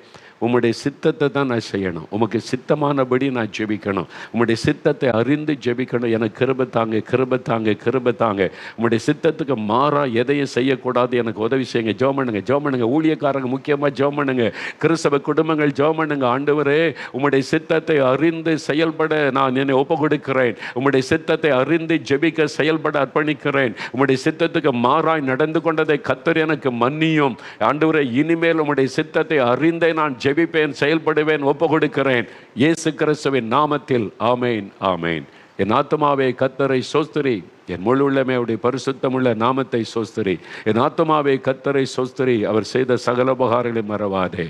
உம்முடைய சித்தத்தை தான் நான் செய்யணும், உமக்கு சித்தமானபடி நான் ஜெபிக்கணும், உம்முடைய சித்தத்தை அறிந்து ஜெபிக்கணும். எனக்கு கிருபை தாங்க, கிருபை தாங்க, கிருபை தாங்க. உம்முடைய சித்தத்துக்கு மாறா எதையும் செய்யக்கூடாது, எனக்கு உதவி செய்யுங்க. ஜெபம் பண்ணுங்க, ஜெபம் பண்ணுங்க. ஊழியக்காரங்க முக்கியமாக ஜெபம் பண்ணுங்க. கிறிஸ்தவ குடும்பங்கள் ஜெபம் பண்ணுங்க. ஆண்டவரே, உம்முடைய சித்தத்தை அறிந்து செயல்பட நான் என்னை ஒப்பு கொடுக்கிறேன். உம்முடைய சித்தத்தை அறிந்து ஜெபிக்க செயல்பட அர்ப்பணிக்கிறேன். உம்முடைய சித்தத்துக்கு மாறாய் நடந்து கொண்டதை கர்த்தர் எனக்கு மன்னியும். ஆண்டவரே, இனிமேல் உம்முடைய சித்தத்தை அறிந்தே நான் ஜெபிப்பேன், செயல்படுவேன், ஒப்பு கொடுக்கிறேன். இயேசு கிறிஸ்துவின் நாமத்தில் ஆமேன், ஆமேன். என் ஆத்துமாவே கர்த்தரை சோஸ்திரி, என் முழு உள்ளமே அவருடைய பரிசுத்தமுள்ள நாமத்தை சோஸ்திரி. என் ஆத்துமாவே கர்த்தரை சோஸ்திரி, அவர் செய்த சகல உபகாரங்களை மறவாதே.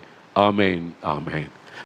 ஆமேன், ஆமேன்.